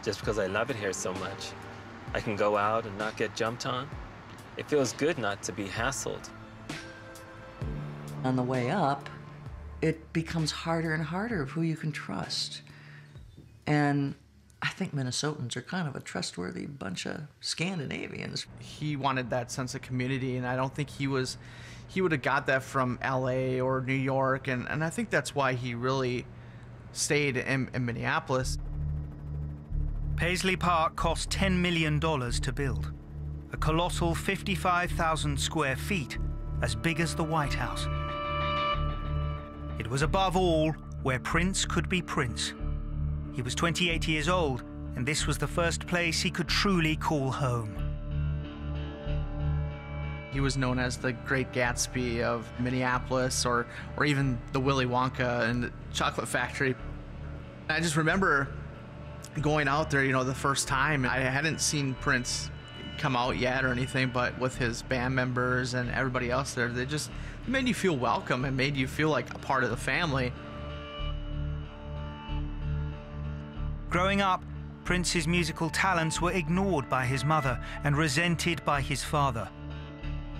Just because I love it here so much. I can go out and not get jumped on. It feels good not to be hassled. On the way up, it becomes harder and harder of who you can trust. And I think Minnesotans are kind of a trustworthy bunch of Scandinavians. He wanted that sense of community, and I don't think he would have got that from LA or New York, and I think that's why he really stayed in Minneapolis. Paisley Park cost $10 million to build, a colossal 55,000 square feet, as big as the White House. It was above all where Prince could be Prince. He was 28 years old, and this was the first place he could truly call home. He was known as the Great Gatsby of Minneapolis, or even the Willy Wonka and the Chocolate Factory. I just remember going out there, you know, the first time. I hadn't seen Prince come out yet or anything, but with his band members and everybody else there, they just made you feel welcome and made you feel like a part of the family. Growing up, Prince's musical talents were ignored by his mother and resented by his father.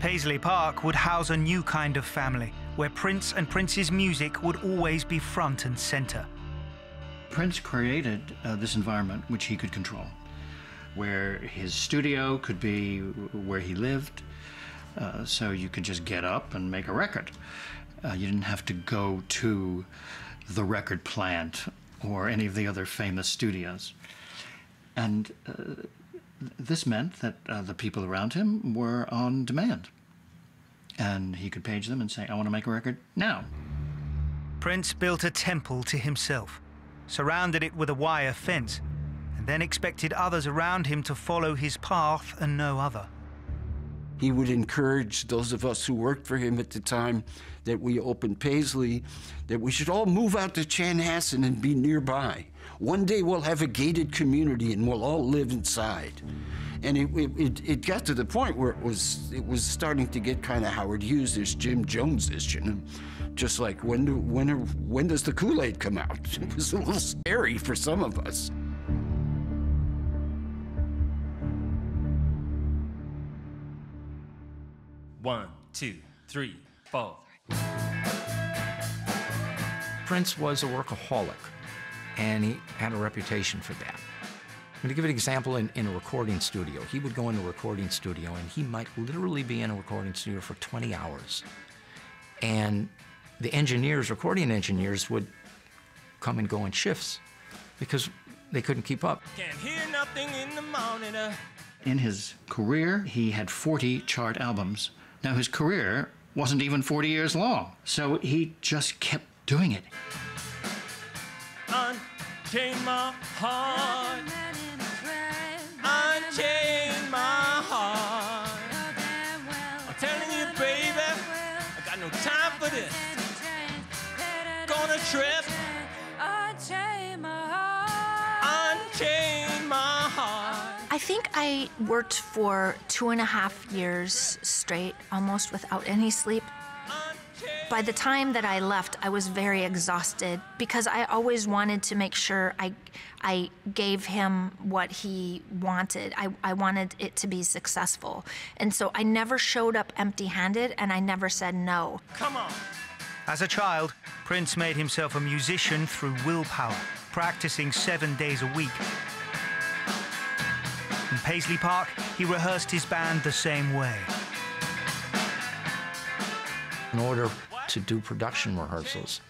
Paisley Park would house a new kind of family, where Prince and Prince's music would always be front and center. Prince created this environment which he could control, where his studio could be where he lived, so you could just get up and make a record. You didn't have to go to the record plant or any of the other famous studios. And this meant that the people around him were on demand. And he could page them and say, I want to make a record now. Prince built a temple to himself, surrounded it with a wire fence, and then expected others around him to follow his path and no other. He would encourage those of us who worked for him at the time that we opened Paisley, that we should all move out to Chanhassen and be nearby. One day we'll have a gated community and we'll all live inside. And it got to the point where it was starting to get kind of Howard Hughes-ish, Jim Jones-ish, you know? Just like, when does the Kool-Aid come out? It was a little scary for some of us. One, two, three, four. Prince was a workaholic, and he had a reputation for that. I'm going to give an example in a recording studio. He would go in a recording studio, and he might literally be in a recording studio for 20 hours. And the engineers, recording engineers, would come and go in shifts because they couldn't keep up. Can't hear nothing in the morning. In his career, he had 40 chart albums. Now, his career wasn't even 40 years long, so he just kept doing it. Unchain my heart. Unchain my heart. I'm telling you, baby, I got no time for this. Gonna trip. Unchain my heart. Unchain my heart. I think I worked for 2.5 years straight, almost without any sleep. By the time that I left, I was very exhausted because I always wanted to make sure I gave him what he wanted. I wanted it to be successful. And so I never showed up empty-handed, and I never said no. Come on. As a child, Prince made himself a musician through willpower, practicing 7 days a week. In Paisley Park, he rehearsed his band the same way. In order to do production rehearsals,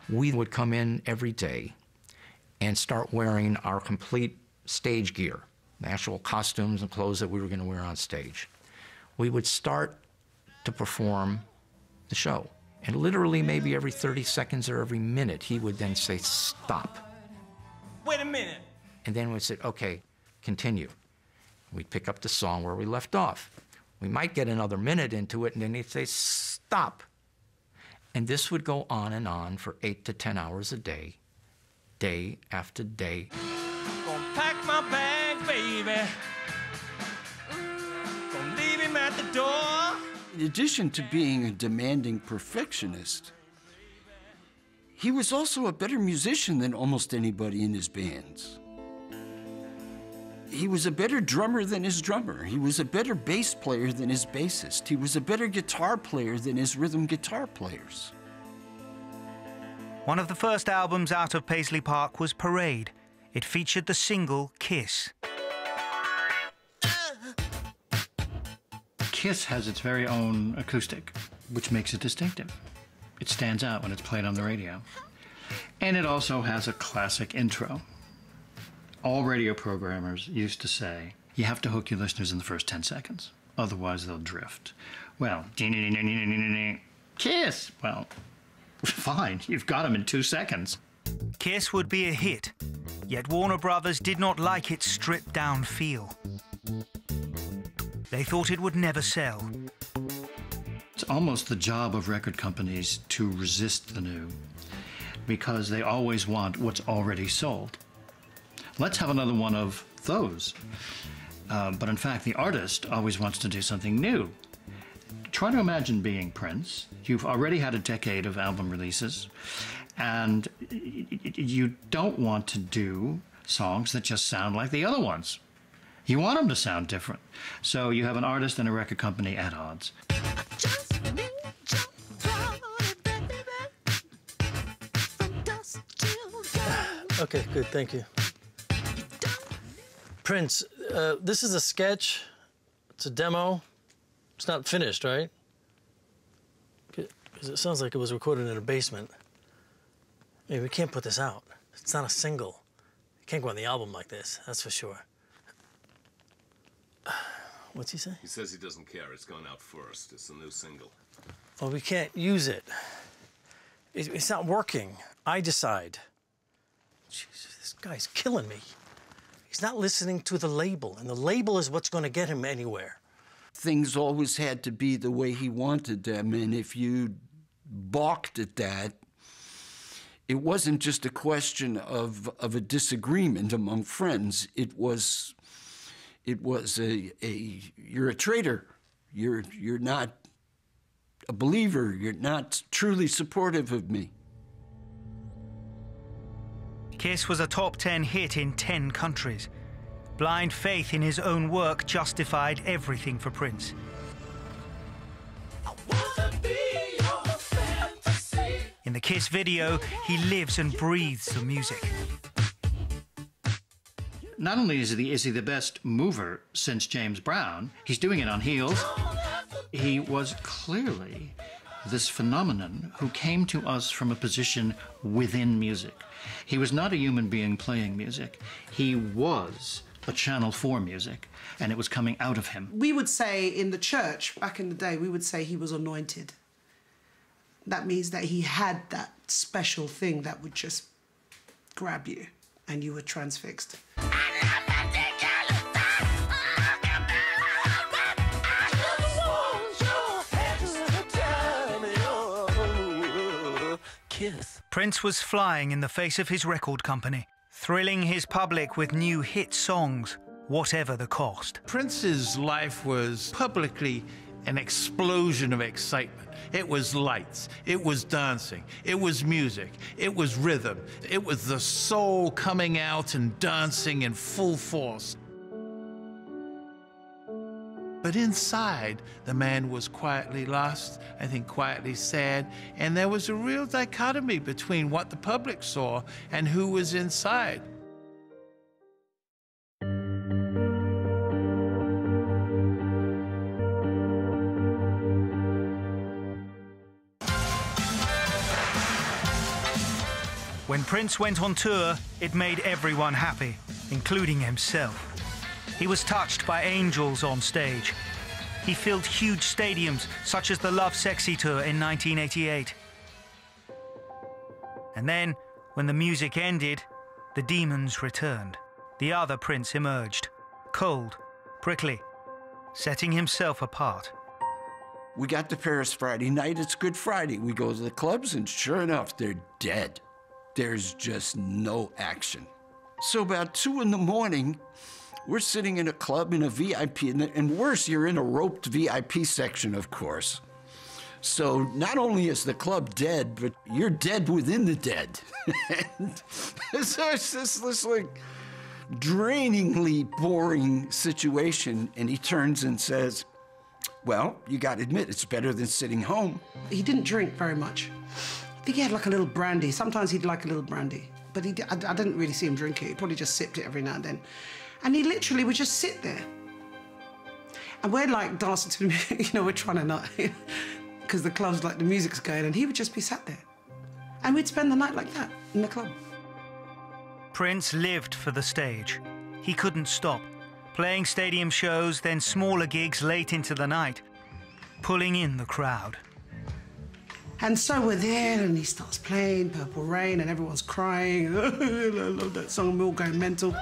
we would come in every day and start wearing our complete stage gear, the actual costumes and clothes that we were going to wear on stage. We would start to perform the show. And literally maybe every 30 seconds or every minute, he would then say, stop. Wait a minute. And then we'd say, okay, continue. We'd pick up the song where we left off. We might get another minute into it, and then he'd say, stop. And this would go on for 8 to 10 hours a day, day after day. Gonna pack my bag, baby. Gonna leave him at the door. In addition to being a demanding perfectionist, he was also a better musician than almost anybody in his bands. He was a better drummer than his drummer. He was a better bass player than his bassist. He was a better guitar player than his rhythm guitar players. One of the first albums out of Paisley Park was Parade. It featured the single Kiss. Kiss has its very own acoustic, which makes it distinctive. It stands out when it's played on the radio. And it also has a classic intro. All radio programmers used to say, you have to hook your listeners in the first 10 seconds. Otherwise, they'll drift. Well, Kiss! Well, fine, you've got them in 2 seconds. Kiss would be a hit, yet Warner Brothers did not like its stripped-down feel. They thought it would never sell. It's almost the job of record companies to resist the new, because they always want what's already sold. Let's have another one of those. But in fact, the artist always wants to do something new. Try to imagine being Prince. You've already had a decade of album releases, and you don't want to do songs that just sound like the other ones. You want them to sound different. So you have an artist and a record company at odds. Okay, good, thank you. Prince, this is a sketch. It's a demo. It's not finished, right? Because it sounds like it was recorded in a basement. Hey, we can't put this out. It's not a single. It can't go on the album like this, that's for sure. What's he say? He says he doesn't care. It's going out first. It's a new single. Well, we can't use it. It's not working. I decide. Jesus, this guy's killing me. He's not listening to the label, and the label is what's going to get him anywhere. Things always had to be the way he wanted them, and if you balked at that, it wasn't just a question of a disagreement among friends. It was you're a traitor. You're not a believer. You're not truly supportive of me. Kiss was a top 10 hit in 10 countries. Blind faith in his own work justified everything for Prince. In the Kiss video, he lives and breathes the music. Not only is he the best mover since James Brown, he's doing it on heels. He was clearly this phenomenon who came to us from a position within music. He was not a human being playing music. He was a channel for music, and it was coming out of him. We would say in the church, back in the day, we would say he was anointed. That means that he had that special thing that would just grab you, and you were transfixed. Kiss. Prince was flying in the face of his record company, thrilling his public with new hit songs, whatever the cost. Prince's life was publicly an explosion of excitement. It was lights, it was dancing, it was music, it was rhythm, it was the soul coming out and dancing in full force. But inside, the man was quietly lost, I think quietly sad, and there was a real dichotomy between what the public saw and who was inside. When Prince went on tour, it made everyone happy, including himself. He was touched by angels on stage. He filled huge stadiums, such as the Love Sexy Tour in 1988. And then, when the music ended, the demons returned. The other Prince emerged, cold, prickly, setting himself apart. We got to Paris Friday night. It's Good Friday. We go to the clubs, and sure enough, they're dead. There's just no action. So about 2 in the morning, we're sitting in a club in a VIP, and worse, you're in a roped VIP section, of course. So not only is the club dead, but you're dead within the dead. And so it's this like drainingly boring situation, and he turns and says, well, you gotta admit, it's better than sitting home. He didn't drink very much. I think he had like a little brandy. Sometimes he'd like a little brandy, but I didn't really see him drink it. He probably just sipped it every now and then. And he literally would just sit there. And we're like dancing to the music, you know, we're trying to not, because the club's like, the music's going, and he would just be sat there. And we'd spend the night like that in the club. Prince lived for the stage. He couldn't stop, playing stadium shows, then smaller gigs late into the night, pulling in the crowd. And so we're there, and he starts playing Purple Rain, and everyone's crying. I love that song, we're all going mental.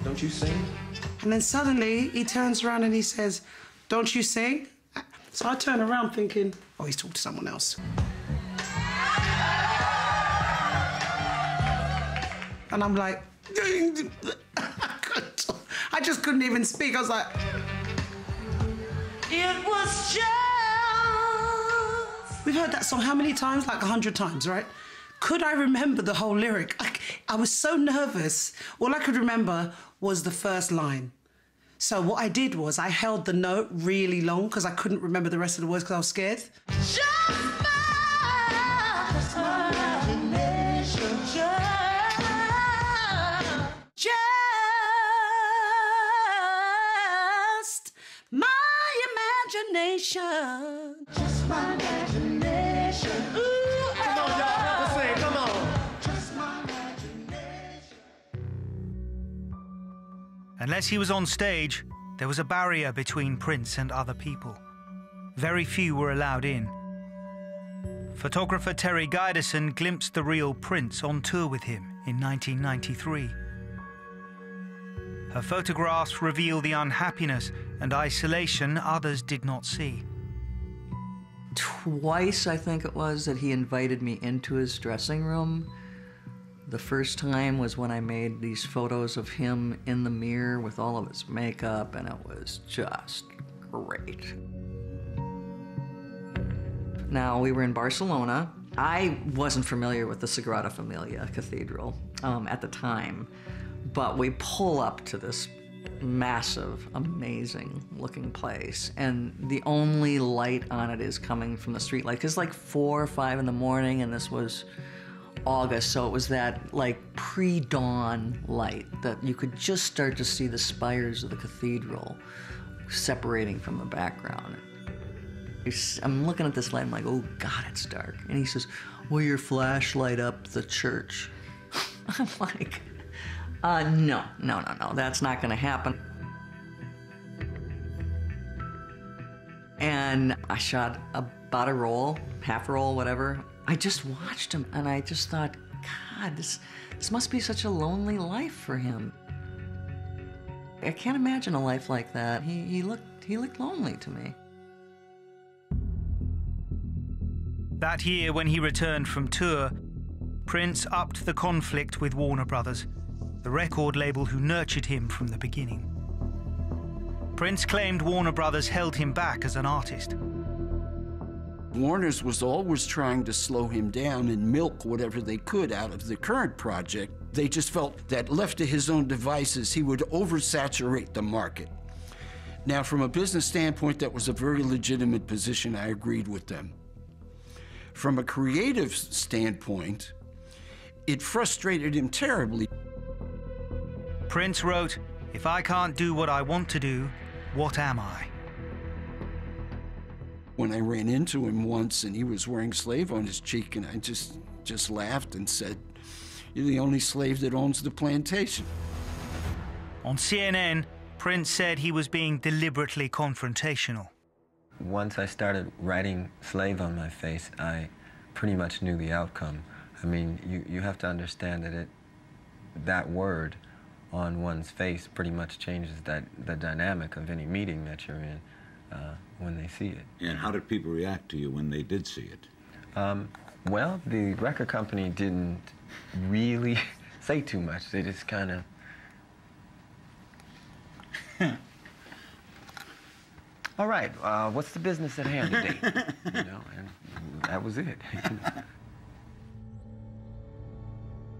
Don't you sing? And then suddenly he turns around and he says, "Don't you sing?" So I turn around thinking, oh, he's talking to someone else. And I'm like, I just couldn't even speak. I was like, it was just... We've heard that song how many times? Like 100 times, right? Could I remember the whole lyric? I was so nervous. All I could remember was the first line. So what I did was I held the note really long because I couldn't remember the rest of the words because I was scared. Just my imagination. Just my imagination. Ooh, come on, y'all. Have to sing. Come on. Just my imagination. Unless he was on stage, there was a barrier between Prince and other people. Very few were allowed in. Photographer Terry Giderson glimpsed the real Prince on tour with him in 1993. Her photographs reveal the unhappiness and isolation others did not see. Twice, I think it was, that he invited me into his dressing room. The first time was when I made these photos of him in the mirror with all of his makeup, and it was just great. Now, we were in Barcelona. I wasn't familiar with the Sagrada Familia Cathedral at the time, but we pull up to this massive, amazing looking place, and the only light on it is coming from the street light. It's like 4 or 5 in the morning, and this was August, so it was that like pre-dawn light that you could just start to see the spires of the cathedral separating from the background. I'm looking at this light, I'm like, oh God, it's dark. And he says, will your flashlight up the church? I'm like, no, that's not gonna happen. And I shot about a roll, half a roll, whatever. I just watched him and I just thought, God, this must be such a lonely life for him. I can't imagine a life like that. He looked lonely to me. That year, when he returned from tour, Prince upped the conflict with Warner Brothers, the record label who nurtured him from the beginning. Prince claimed Warner Brothers held him back as an artist. Warner's was always trying to slow him down and milk whatever they could out of the current project. They just felt that left to his own devices, he would oversaturate the market. Now, from a business standpoint, that was a very legitimate position. I agreed with them. From a creative standpoint, it frustrated him terribly. Prince wrote, "If I can't do what I want to do, what am I?" When I ran into him once and he was wearing slave on his cheek, and I just laughed and said, "You're the only slave that owns the plantation." On CNN, Prince said he was being deliberately confrontational. Once I started writing slave on my face, I pretty much knew the outcome. I mean, you have to understand that that word on one's face pretty much changes the dynamic of any meeting that you're in when they see it. And how did people react to you when they did see it? Well, the record company didn't really say too much. They just kind of... All right, what's the business at hand today? You know, and that was it.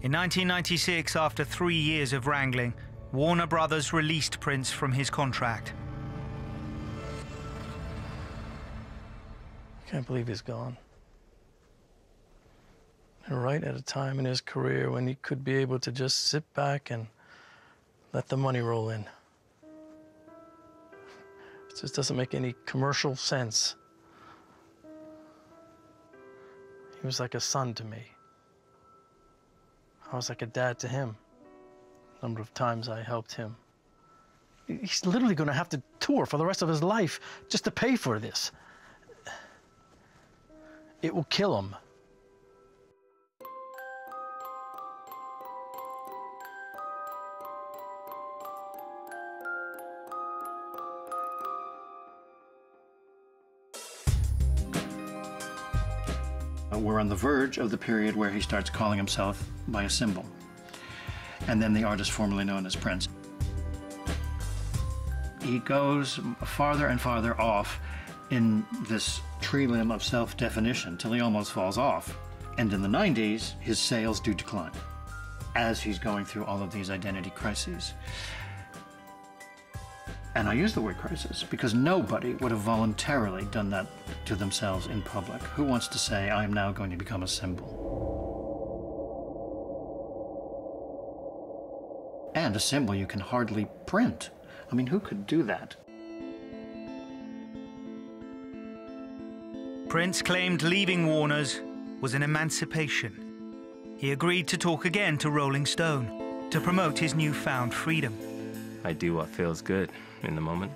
In 1996, after 3 years of wrangling, Warner Brothers released Prince from his contract. I can't believe he's gone. And right at a time in his career when he could be able to just sit back and let the money roll in. It just doesn't make any commercial sense. He was like a son to me. I was like a dad to him. The number of times I helped him. He's literally going to have to tour for the rest of his life just to pay for this. It will kill him. We're on the verge of the period where he starts calling himself by a symbol, and then the artist formerly known as Prince. He goes farther and farther off in this tree limb of self-definition till he almost falls off. And in the 90s, his sales do decline as he's going through all of these identity crises. And I use the word crisis because nobody would have voluntarily done that to themselves in public. Who wants to say, I'm now going to become a symbol? And a symbol you can hardly print. I mean, who could do that? Prince claimed leaving Warner's was an emancipation. He agreed to talk again to Rolling Stone to promote his newfound freedom. I do what feels good in the moment.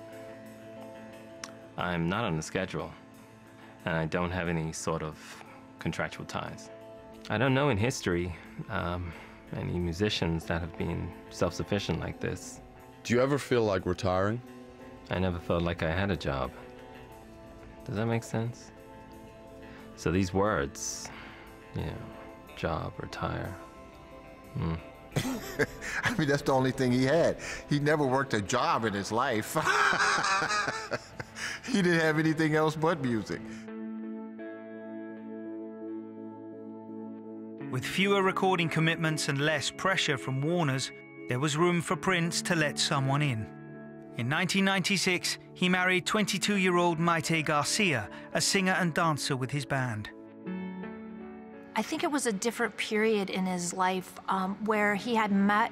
I'm not on a schedule, and I don't have any sort of contractual ties. I don't know in history any musicians that have been self-sufficient like this. Do you ever feel like retiring? I never felt like I had a job. Does that make sense? So these words, you know, job, retire. I mean, that's the only thing he had. He never worked a job in his life. He didn't have anything else but music. With fewer recording commitments and less pressure from Warner's, there was room for Prince to let someone in. In 1996, he married 22-year-old Maite Garcia, a singer and dancer with his band. I think it was a different period in his life where he had met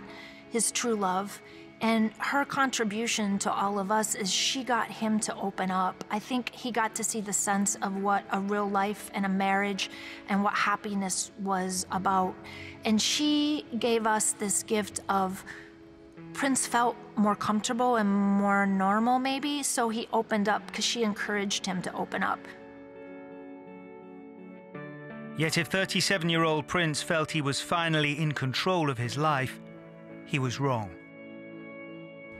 his true love, and her contribution to all of us is she got him to open up. I think he got to see the sense of what a real life and a marriage and what happiness was about. And she gave us this gift of Prince felt more comfortable and more normal, maybe, so he opened up because she encouraged him to open up. Yet if 37-year-old Prince felt he was finally in control of his life, he was wrong.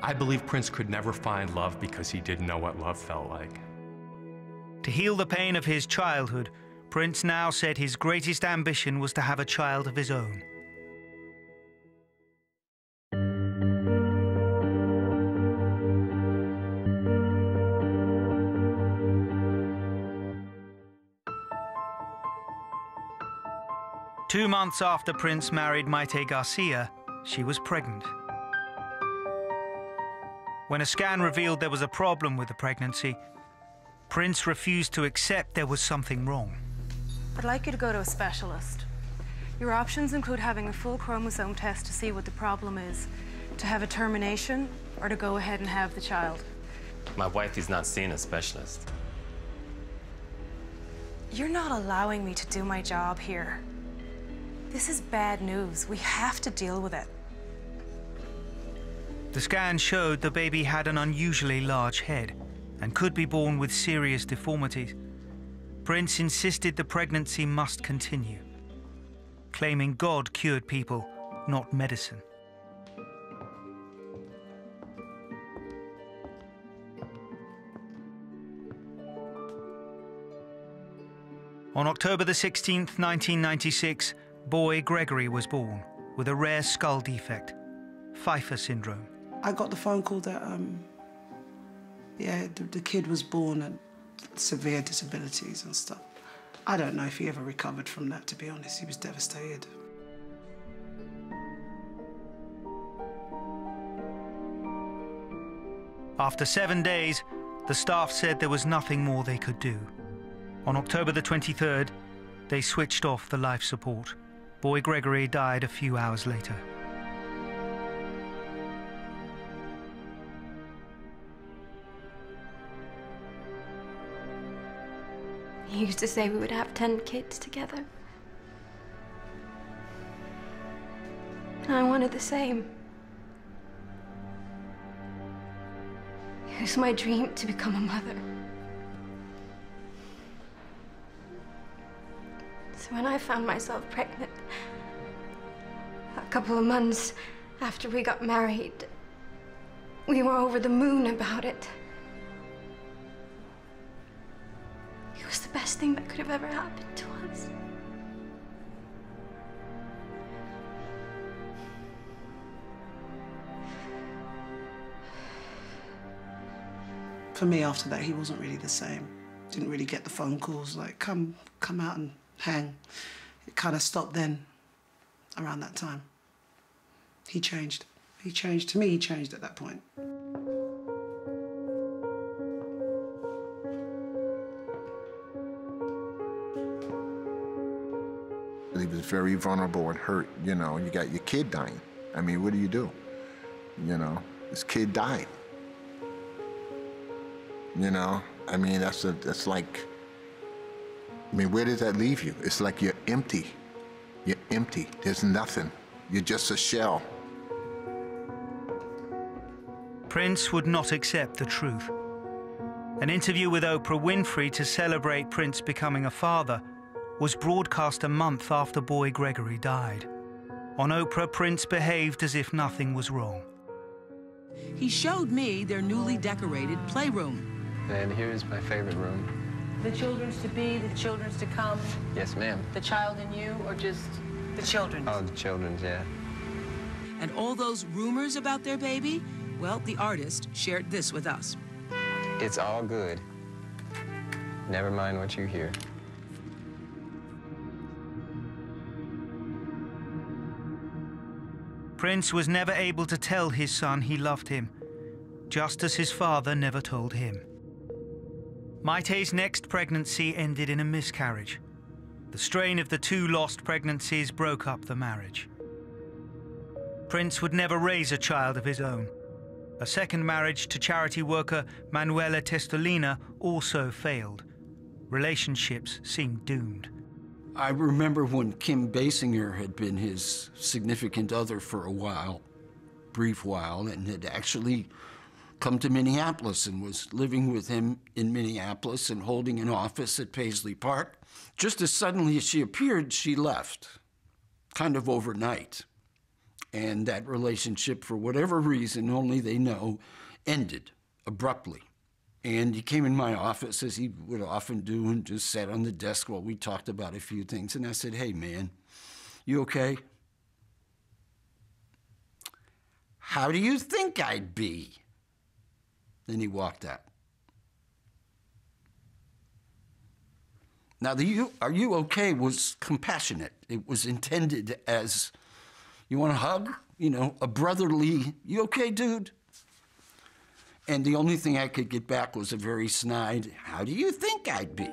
I believe Prince could never find love because he didn't know what love felt like. To heal the pain of his childhood, Prince now said his greatest ambition was to have a child of his own. Two months after Prince married Maite Garcia, she was pregnant. When a scan revealed there was a problem with the pregnancy, Prince refused to accept there was something wrong. I'd like you to go to a specialist. Your options include having a full chromosome test to see what the problem is, to have a termination, or to go ahead and have the child. My wife is not seeing a specialist. You're not allowing me to do my job here. This is bad news. We have to deal with it. The scan showed the baby had an unusually large head and could be born with serious deformities. Prince insisted the pregnancy must continue, claiming God cured people, not medicine. On October the 16th, 1996, boy Gregory was born with a rare skull defect, Pfeiffer syndrome. I got the phone call that, the kid was born at severe disabilities and stuff. I don't know if he ever recovered from that, to be honest. He was devastated. After 7 days, the staff said there was nothing more they could do. On October the 23rd, they switched off the life support. Boy Gregory died a few hours later. He used to say we would have 10 kids together. And I wanted the same. It was my dream to become a mother. So when I found myself pregnant, a couple of months after we got married, we were over the moon about it. It was the best thing that could have ever happened to us. For me, after that, he wasn't really the same. Didn't really get the phone calls like, come out and hang. It kind of stopped then, around that time. He changed. He changed. To me, he changed at that point. He was very vulnerable and hurt, you know. You got your kid dying. I mean, what do? You know, this kid died. You know, I mean, that's like, I mean, where does that leave you? It's like you're empty. You're empty. There's nothing. You're just a shell. Prince would not accept the truth. An interview with Oprah Winfrey to celebrate Prince becoming a father was broadcast a month after boy Gregory died. On Oprah, Prince behaved as if nothing was wrong. He showed me their newly decorated playroom. And here's my favorite room. The children's to be, the children's to come. Yes, ma'am. The child in you, or just the children's? Oh, the children's, yeah. And all those rumors about their baby, well, the artist shared this with us. It's all good. Never mind what you hear. Prince was never able to tell his son he loved him, just as his father never told him. Maite's next pregnancy ended in a miscarriage. The strain of the two lost pregnancies broke up the marriage. Prince would never raise a child of his own. A second marriage to charity worker Manuela Testolina also failed. Relationships seemed doomed. I remember when Kim Basinger had been his significant other for a while, brief while, and had actually come to Minneapolis and was living with him in Minneapolis and holding an office at Paisley Park. Just as suddenly as she appeared, she left, kind of overnight. And that relationship, for whatever reason, only they know, ended abruptly. And he came in my office, as he would often do, and just sat on the desk while we talked about a few things. And I said, "Hey, man, you okay?" "How do you think I'd be?" Then he walked out. Now, the "are you okay" was compassionate. It was intended as, you want a hug? You know, a brotherly, "You okay, dude?" And the only thing I could get back was a very snide, "How do you think I'd be?"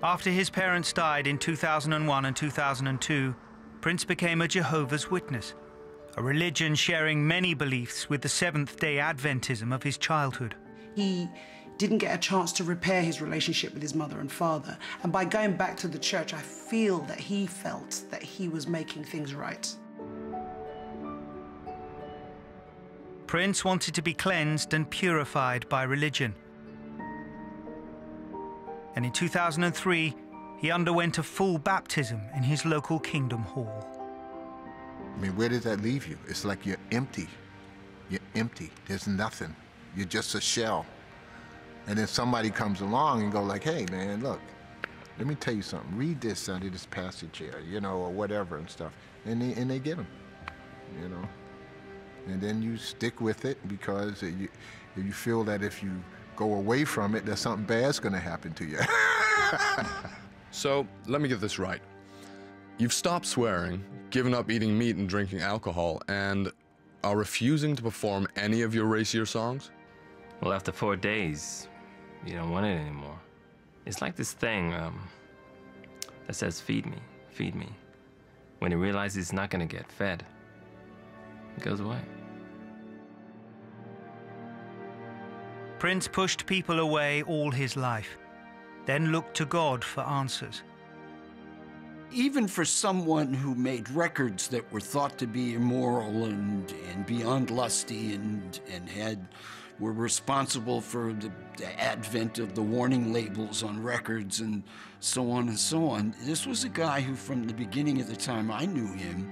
After his parents died in 2001 and 2002, Prince became a Jehovah's Witness, a religion sharing many beliefs with the Seventh-day Adventism of his childhood. He didn't get a chance to repair his relationship with his mother and father. And by going back to the church, I feel that he felt that he was making things right. Prince wanted to be cleansed and purified by religion. And in 2003, he underwent a full baptism in his local Kingdom Hall. I mean, where does that leave you? It's like you're empty. You're empty. There's nothing. You're just a shell. And then somebody comes along and go like, "Hey, man, look, let me tell you something. Read this under this passage here, you know, or whatever and stuff." And they get them, you know. And then you stick with it because you feel that if you go away from it, that something bad's going to happen to you. So, let me get this right. You've stopped swearing, given up eating meat and drinking alcohol, and are refusing to perform any of your racier songs? Well, after 4 days, you don't want it anymore. It's like this thing that says, "Feed me, feed me." When he realizes he's not going to get fed, it goes away. Prince pushed people away all his life, then looked to God for answers. even for someone who made records that were thought to be immoral and beyond lusty and were responsible for the advent of the warning labels on records and so on, this was a guy who, from the beginning of the time I knew him,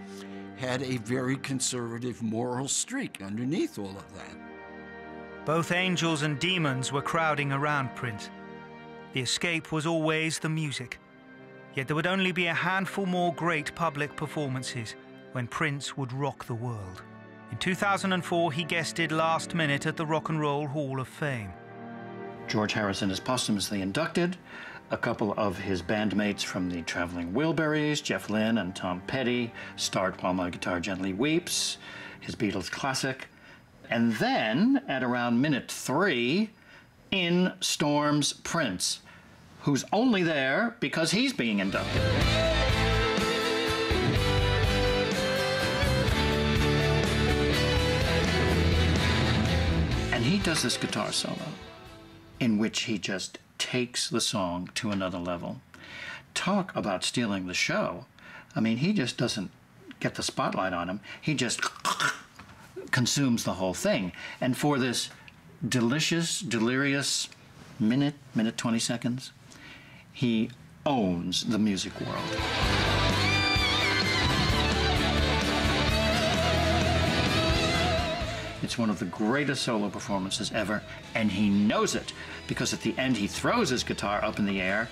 had a very conservative moral streak underneath all of that. Both angels and demons were crowding around Prince. The escape was always the music. Yet there would only be a handful more great public performances when Prince would rock the world. In 2004, he guested last minute at the Rock and Roll Hall of Fame. George Harrison is posthumously inducted. A couple of his bandmates from the Traveling Wilburys, Jeff Lynne and Tom Petty, start While My Guitar Gently Weeps, his Beatles classic. And then, at around minute 3, in storms Prince, who's only there because he's being inducted. And he does this guitar solo in which he just takes the song to another level. Talk about stealing the show. I mean, he just doesn't get the spotlight on him. He just consumes the whole thing. And for this delicious, delirious minute 20 seconds, he owns the music world. It's one of the greatest solo performances ever, and he knows it, because at the end he throws his guitar up in the air,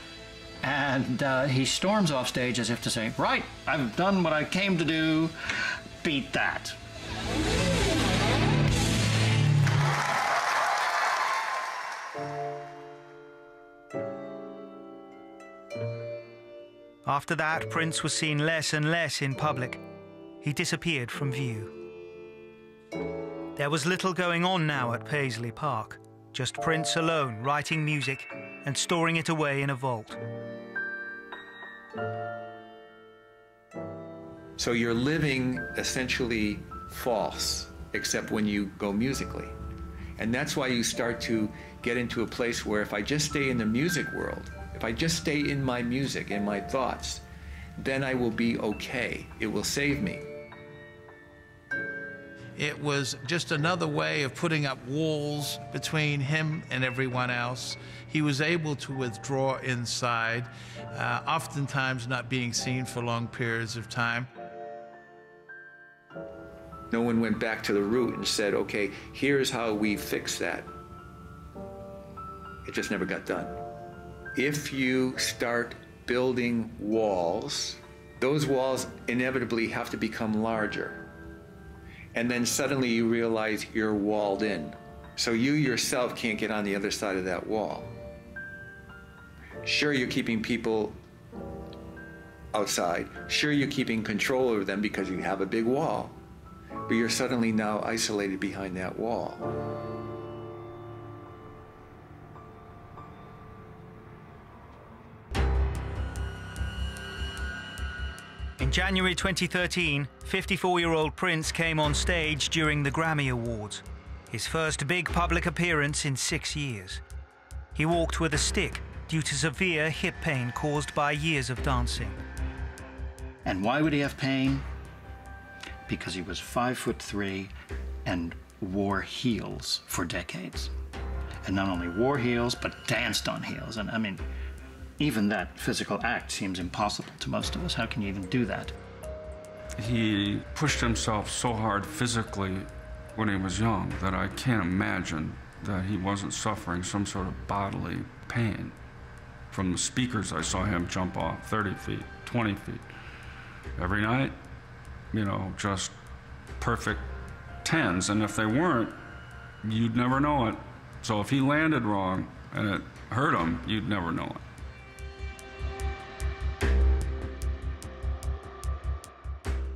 and he storms off stage as if to say, right, I've done what I came to do, beat that. After that, Prince was seen less and less in public. He disappeared from view. There was little going on now at Paisley Park, just Prince alone writing music and storing it away in a vault. So you're living essentially false, except when you go musically. And that's why you start to get into a place where if I just stay in the music world, if I just stay in my music, in my thoughts, then I will be okay. It will save me. It was just another way of putting up walls between him and everyone else. He was able to withdraw inside, oftentimes not being seen for long periods of time. No one went back to the root and said, okay, here's how we fix that. It just never got done. If you start building walls, those walls inevitably have to become larger. And then suddenly you realize you're walled in. So you yourself can't get on the other side of that wall. Sure, you're keeping people outside. Sure, you're keeping control over them because you have a big wall. But you're suddenly now isolated behind that wall. In January 2013, 54-year-old Prince came on stage during the Grammy Awards, his first big public appearance in 6 years. He walked with a stick due to severe hip pain caused by years of dancing. And why would he have pain? Because he was 5'3" and wore heels for decades. And not only wore heels, but danced on heels. And I mean, even that physical act seems impossible to most of us. How can you even do that? He pushed himself so hard physically when he was young that I can't imagine that he wasn't suffering some sort of bodily pain. From the speakers, I saw him jump off 30 feet, 20 feet. Every night, you know, just perfect 10s. And if they weren't, you'd never know it. So if he landed wrong and it hurt him, you'd never know it.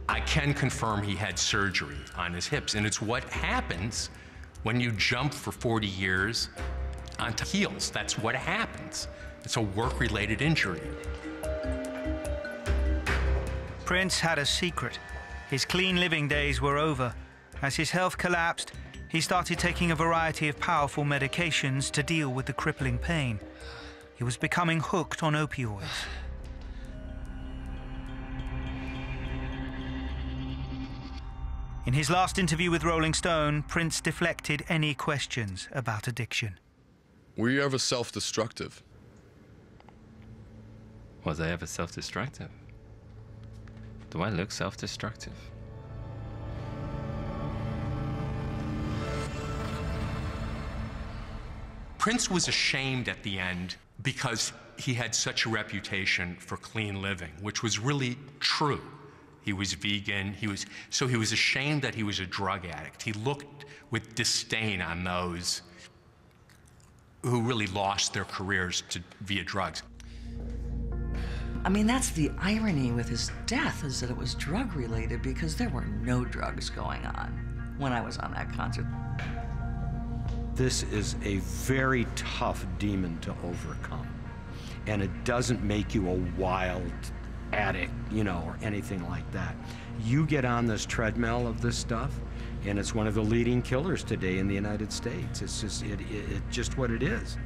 I can confirm he had surgery on his hips, and it's what happens when you jump for 40 years onto heels. That's what happens. It's a work-related injury. Prince had a secret. His clean living days were over. As his health collapsed, he started taking a variety of powerful medications to deal with the crippling pain. He was becoming hooked on opioids. In his last interview with Rolling Stone, Prince deflected any questions about addiction. Were you ever self-destructive? Was I ever self-destructive? Do I look self-destructive? Prince was ashamed at the end because he had such a reputation for clean living, which was really true. He was vegan, he was ashamed that he was a drug addict. He looked with disdain on those who really lost their careers via drugs. I mean, that's the irony with his death, is that it was drug-related, because there were no drugs going on when I was on that concert. This is a very tough demon to overcome. And it doesn't make you a wild addict, you know, or anything like that. You get on this treadmill of this stuff, and it's one of the leading killers today in the United States. It's just what it is.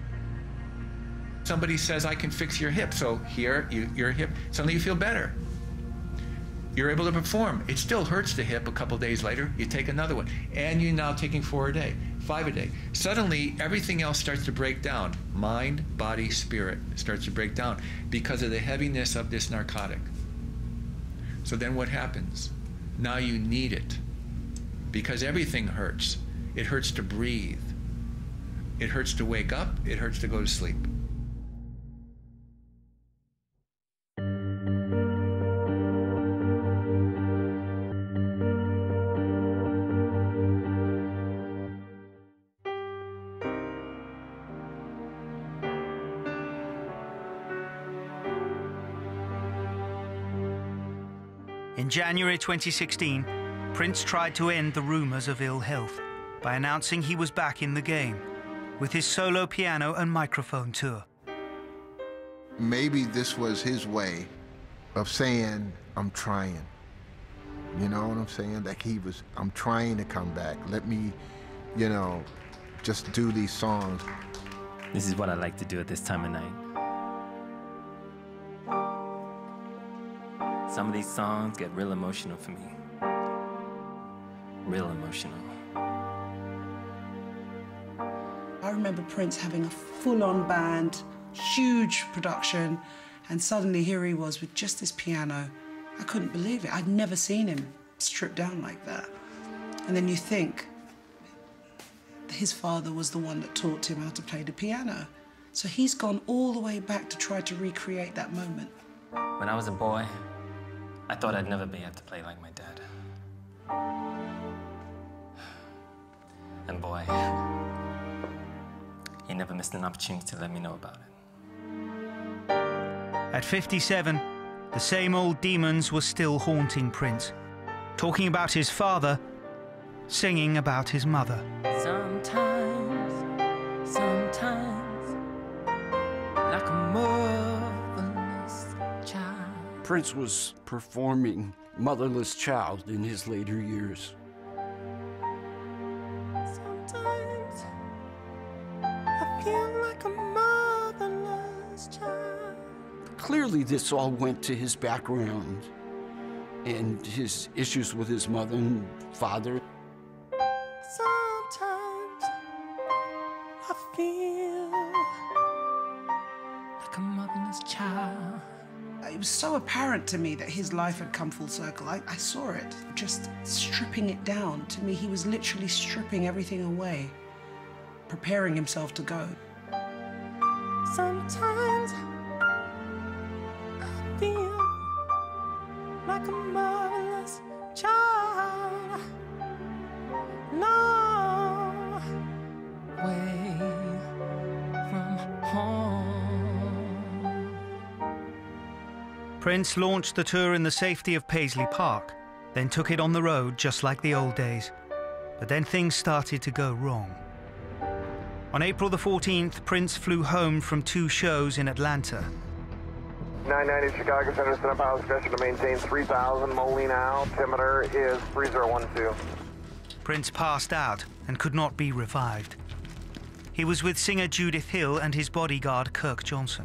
Somebody says, I can fix your hip. So here, your hip, suddenly you feel better. You're able to perform. It still hurts the hip a couple days later. You take another one. And you're now taking 4 a day, 5 a day. Suddenly, everything else starts to break down. Mind, body, spirit starts to break down because of the heaviness of this narcotic. So then what happens? Now you need it because everything hurts. It hurts to breathe. It hurts to wake up. It hurts to go to sleep. In January 2016, Prince tried to end the rumors of ill health by announcing he was back in the game with his solo piano and microphone tour. Maybe this was his way of saying, I'm trying. You know what I'm saying? Like I'm trying to come back. Let me, you know, just do these songs. This is what I like to do at this time of night. Some of these songs get real emotional for me. Real emotional. I remember Prince having a full-on band, huge production, and suddenly here he was with just this piano. I couldn't believe it. I'd never seen him stripped down like that. And then you think his father was the one that taught him how to play the piano. So he's gone all the way back to try to recreate that moment. When I was a boy, I thought I'd never be able to play like my dad. And boy, he never missed an opportunity to let me know about it. At 57, the same old demons were still haunting Prince, talking about his father, singing about his mother. Sometimes, like a motherless child. Prince was performing Motherless Child in his later years. Sometimes, I feel like a motherless child. Clearly, this all went to his background and his issues with his mother and father. Sometimes, I feel like a motherless child. It was so apparent to me that his life had come full circle. I saw it, just stripping it down. To me, he was literally stripping everything away, preparing himself to go. Sometimes I feel like a motherless child. Long way from home. Prince launched the tour in the safety of Paisley Park, then took it on the road just like the old days. But then things started to go wrong. On April the 14th, Prince flew home from 2 shows in Atlanta. 990 Chicago Center, set up pilot discretion to maintain 3000 Molina, altimeter is 3012. Prince passed out and could not be revived. He was with singer Judith Hill and his bodyguard Kirk Johnson.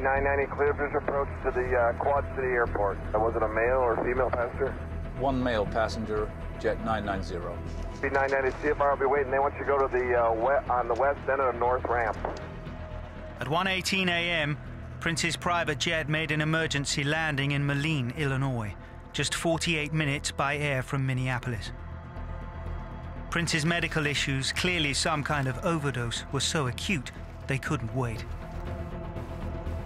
B990 cleared for approach to the Quad City Airport. Was it a male or female passenger? One male passenger, Jet 990. B990 CFR will be waiting. They want you to go to the on the west end of the north ramp. At 1:18 a.m., Prince's private jet made an emergency landing in Moline, Illinois, just 48 minutes by air from Minneapolis. Prince's medical issues, clearly some kind of overdose, were so acute they couldn't wait.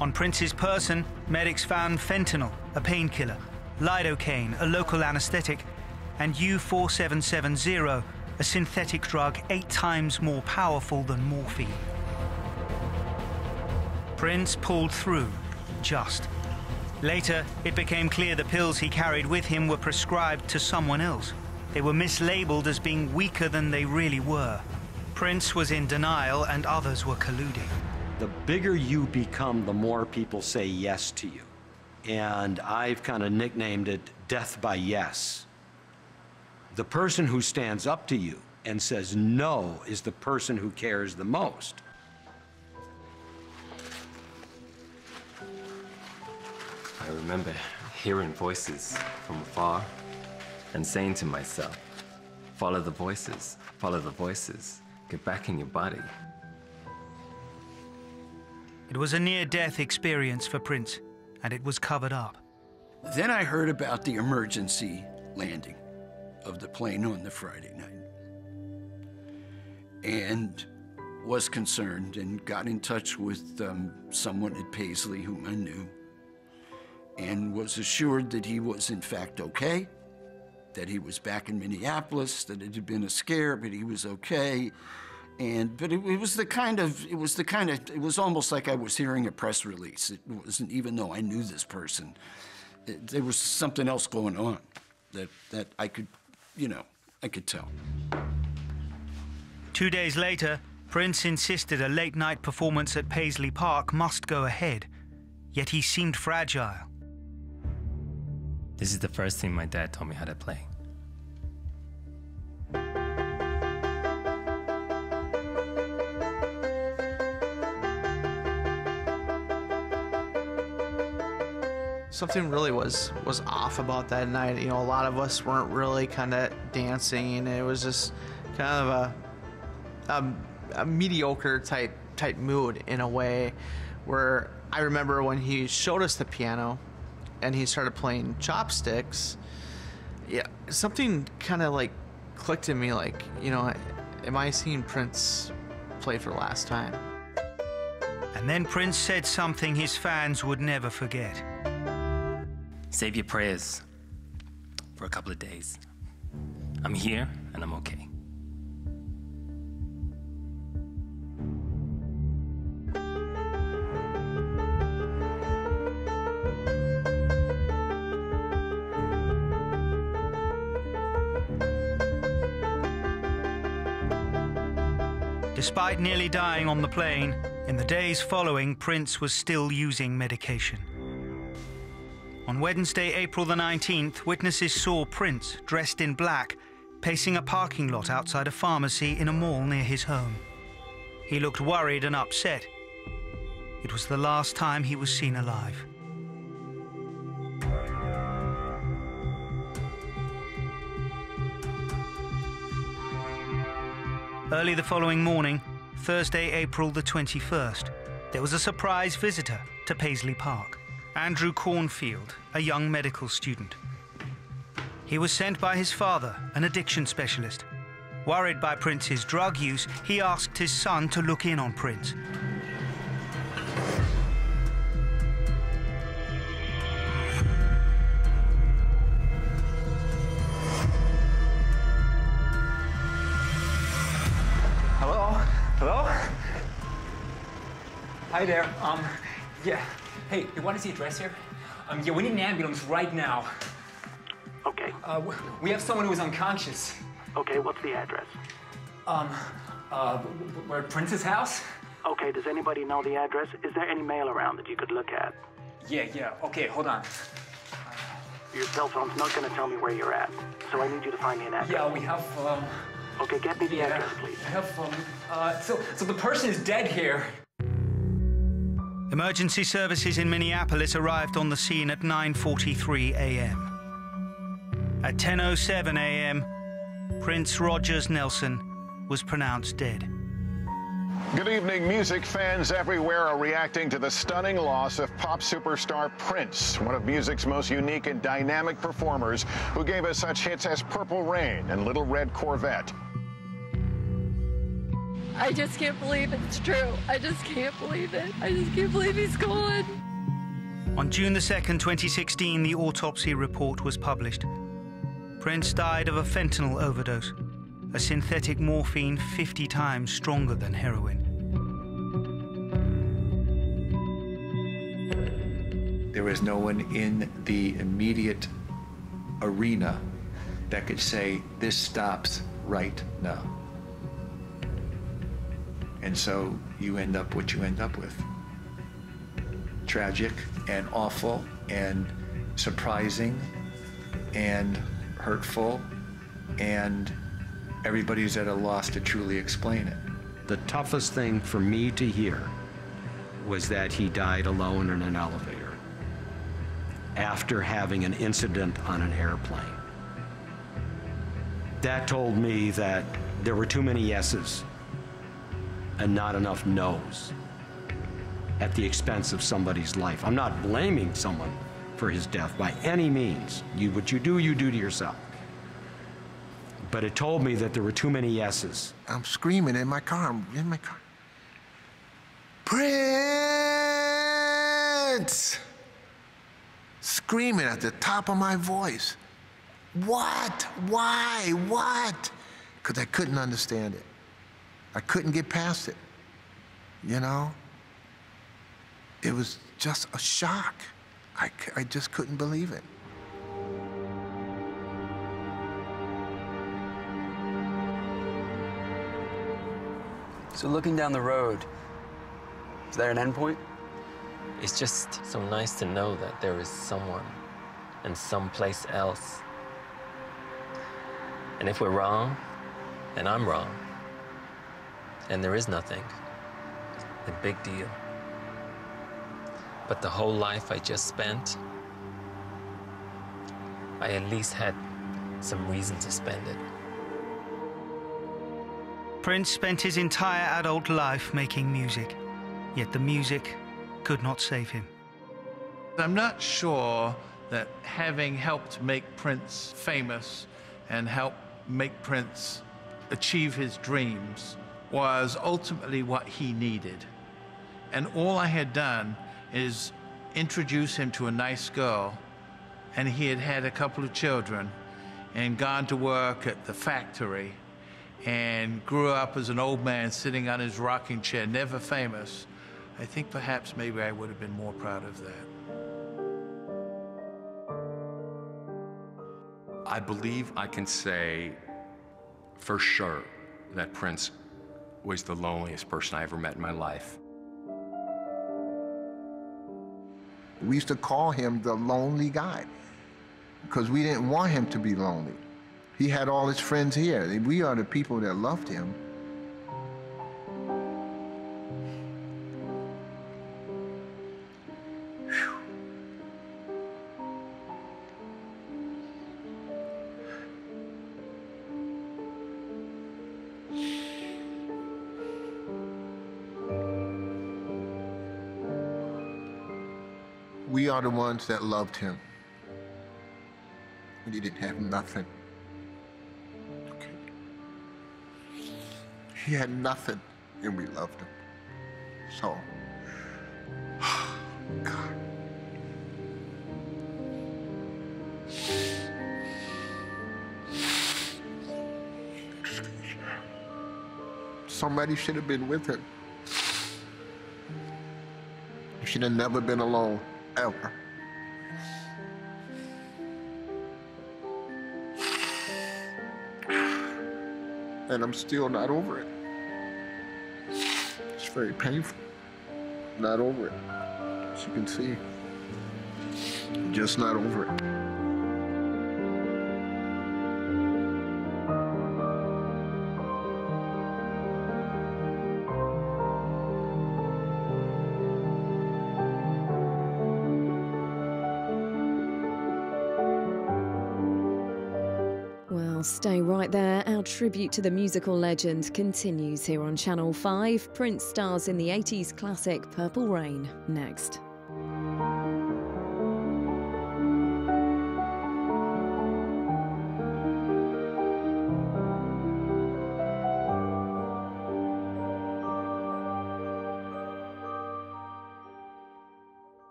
On Prince's person, medics found fentanyl, a painkiller, lidocaine, a local anesthetic, and U-4770, a synthetic drug 8 times more powerful than morphine. Prince pulled through, just. Later, it became clear the pills he carried with him were prescribed to someone else. They were mislabeled as being weaker than they really were. Prince was in denial and others were colluding. The bigger you become, the more people say yes to you. And I've kind of nicknamed it death by yes. The person who stands up to you and says no is the person who cares the most. I remember hearing voices from afar and saying to myself, follow the voices, get back in your body. It was a near-death experience for Prince, and it was covered up. Then I heard about the emergency landing of the plane on the Friday night and was concerned and got in touch with someone at Paisley whom I knew and was assured that he was in fact okay, that he was back in Minneapolis, that it had been a scare, but he was okay. But it was almost like I was hearing a press release. It wasn't, even though I knew this person, there was something else going on that I could, I could tell. 2 days later, Prince insisted a late-night performance at Paisley Park must go ahead, yet he seemed fragile. This is the first thing my dad told me how to play. Something really was off about that night. A lot of us weren't really kind of dancing. It was just kind of a mediocre type mood in a way, where I remember when he showed us the piano and he started playing chopsticks, yeah, something kind of like clicked in me, like, am I seeing Prince play for the last time? And then Prince said something his fans would never forget. Save your prayers for a couple of days. I'm here and I'm okay. Despite nearly dying on the plane, in the days following, Prince was still using medication. On Wednesday, April the 19th, witnesses saw Prince, dressed in black, pacing a parking lot outside a pharmacy in a mall near his home. He looked worried and upset. It was the last time he was seen alive. Early the following morning, Thursday, April the 21st, there was a surprise visitor to Paisley Park. Andrew Cornfield, a young medical student. He was sent by his father, an addiction specialist. Worried by Prince's drug use, he asked his son to look in on Prince. Hello? Hi there. Yeah. Hey, you want to see a dress here? Yeah, we need an ambulance right now. Okay. We have someone who is unconscious. Okay, what's the address? We're at Prince's house? Okay, does anybody know the address? Is there any mail around that you could look at? Yeah. Okay, hold on. Your cell phone's not going to tell me where you're at, so I need you to find me an address. Yeah, we have, Okay, get me the address, please. I have, so the person is dead here. Emergency services in Minneapolis arrived on the scene at 9:43 a.m. At 10:07 a.m., Prince Rogers Nelson was pronounced dead. Good evening. Music fans everywhere are reacting to the stunning loss of pop superstar Prince, one of music's most unique and dynamic performers who gave us such hits as Purple Rain and Little Red Corvette. I just can't believe it's true. I just can't believe it. I just can't believe he's gone. On June 2nd, 2016, the autopsy report was published. Prince died of a fentanyl overdose, a synthetic morphine 50 times stronger than heroin. There was no one in the immediate arena that could say, this stops right now. And so you end up what you end up with. Tragic and awful and surprising and hurtful, and everybody's at a loss to truly explain it. The toughest thing for me to hear was that he died alone in an elevator after having an incident on an airplane. That told me that there were too many yeses and not enough no's at the expense of somebody's life. I'm not blaming someone for his death by any means. What you do to yourself. But it told me that there were too many yeses. I'm screaming in my car. Prince! Screaming at the top of my voice. What? Why? What? Because I couldn't understand it. I couldn't get past it. You know? It was just a shock. I just couldn't believe it. So looking down the road, is there an end point? It's just so nice to know that there is someone and someplace else. And if we're wrong, and I'm wrong, and there is nothing, a big deal. But the whole life I just spent, I at least had some reason to spend it. Prince spent his entire adult life making music, yet the music could not save him. I'm not sure that having helped make Prince famous and help make Prince achieve his dreams was ultimately what he needed. And all I had done is introduce him to a nice girl, and he had had a couple of children and gone to work at the factory and grew up as an old man sitting on his rocking chair, never famous. I think perhaps maybe I would have been more proud of that. I believe I can say for sure that Prince was the loneliest person I ever met in my life. We used to call him the lonely guy because we didn't want him to be lonely. He had all his friends here. We are the people that loved him. We are the ones that loved him when he didn't have nothing. Okay. He had nothing, and we loved him. So, God. Somebody should have been with him. He should have never been alone. Ever. And I'm still not over it. It's very painful. Not over it. As you can see. Just not over it. Now stay right there. Our tribute to the musical legend continues here on Channel 5. Prince stars in the 80s classic Purple Rain next.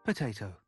Potato.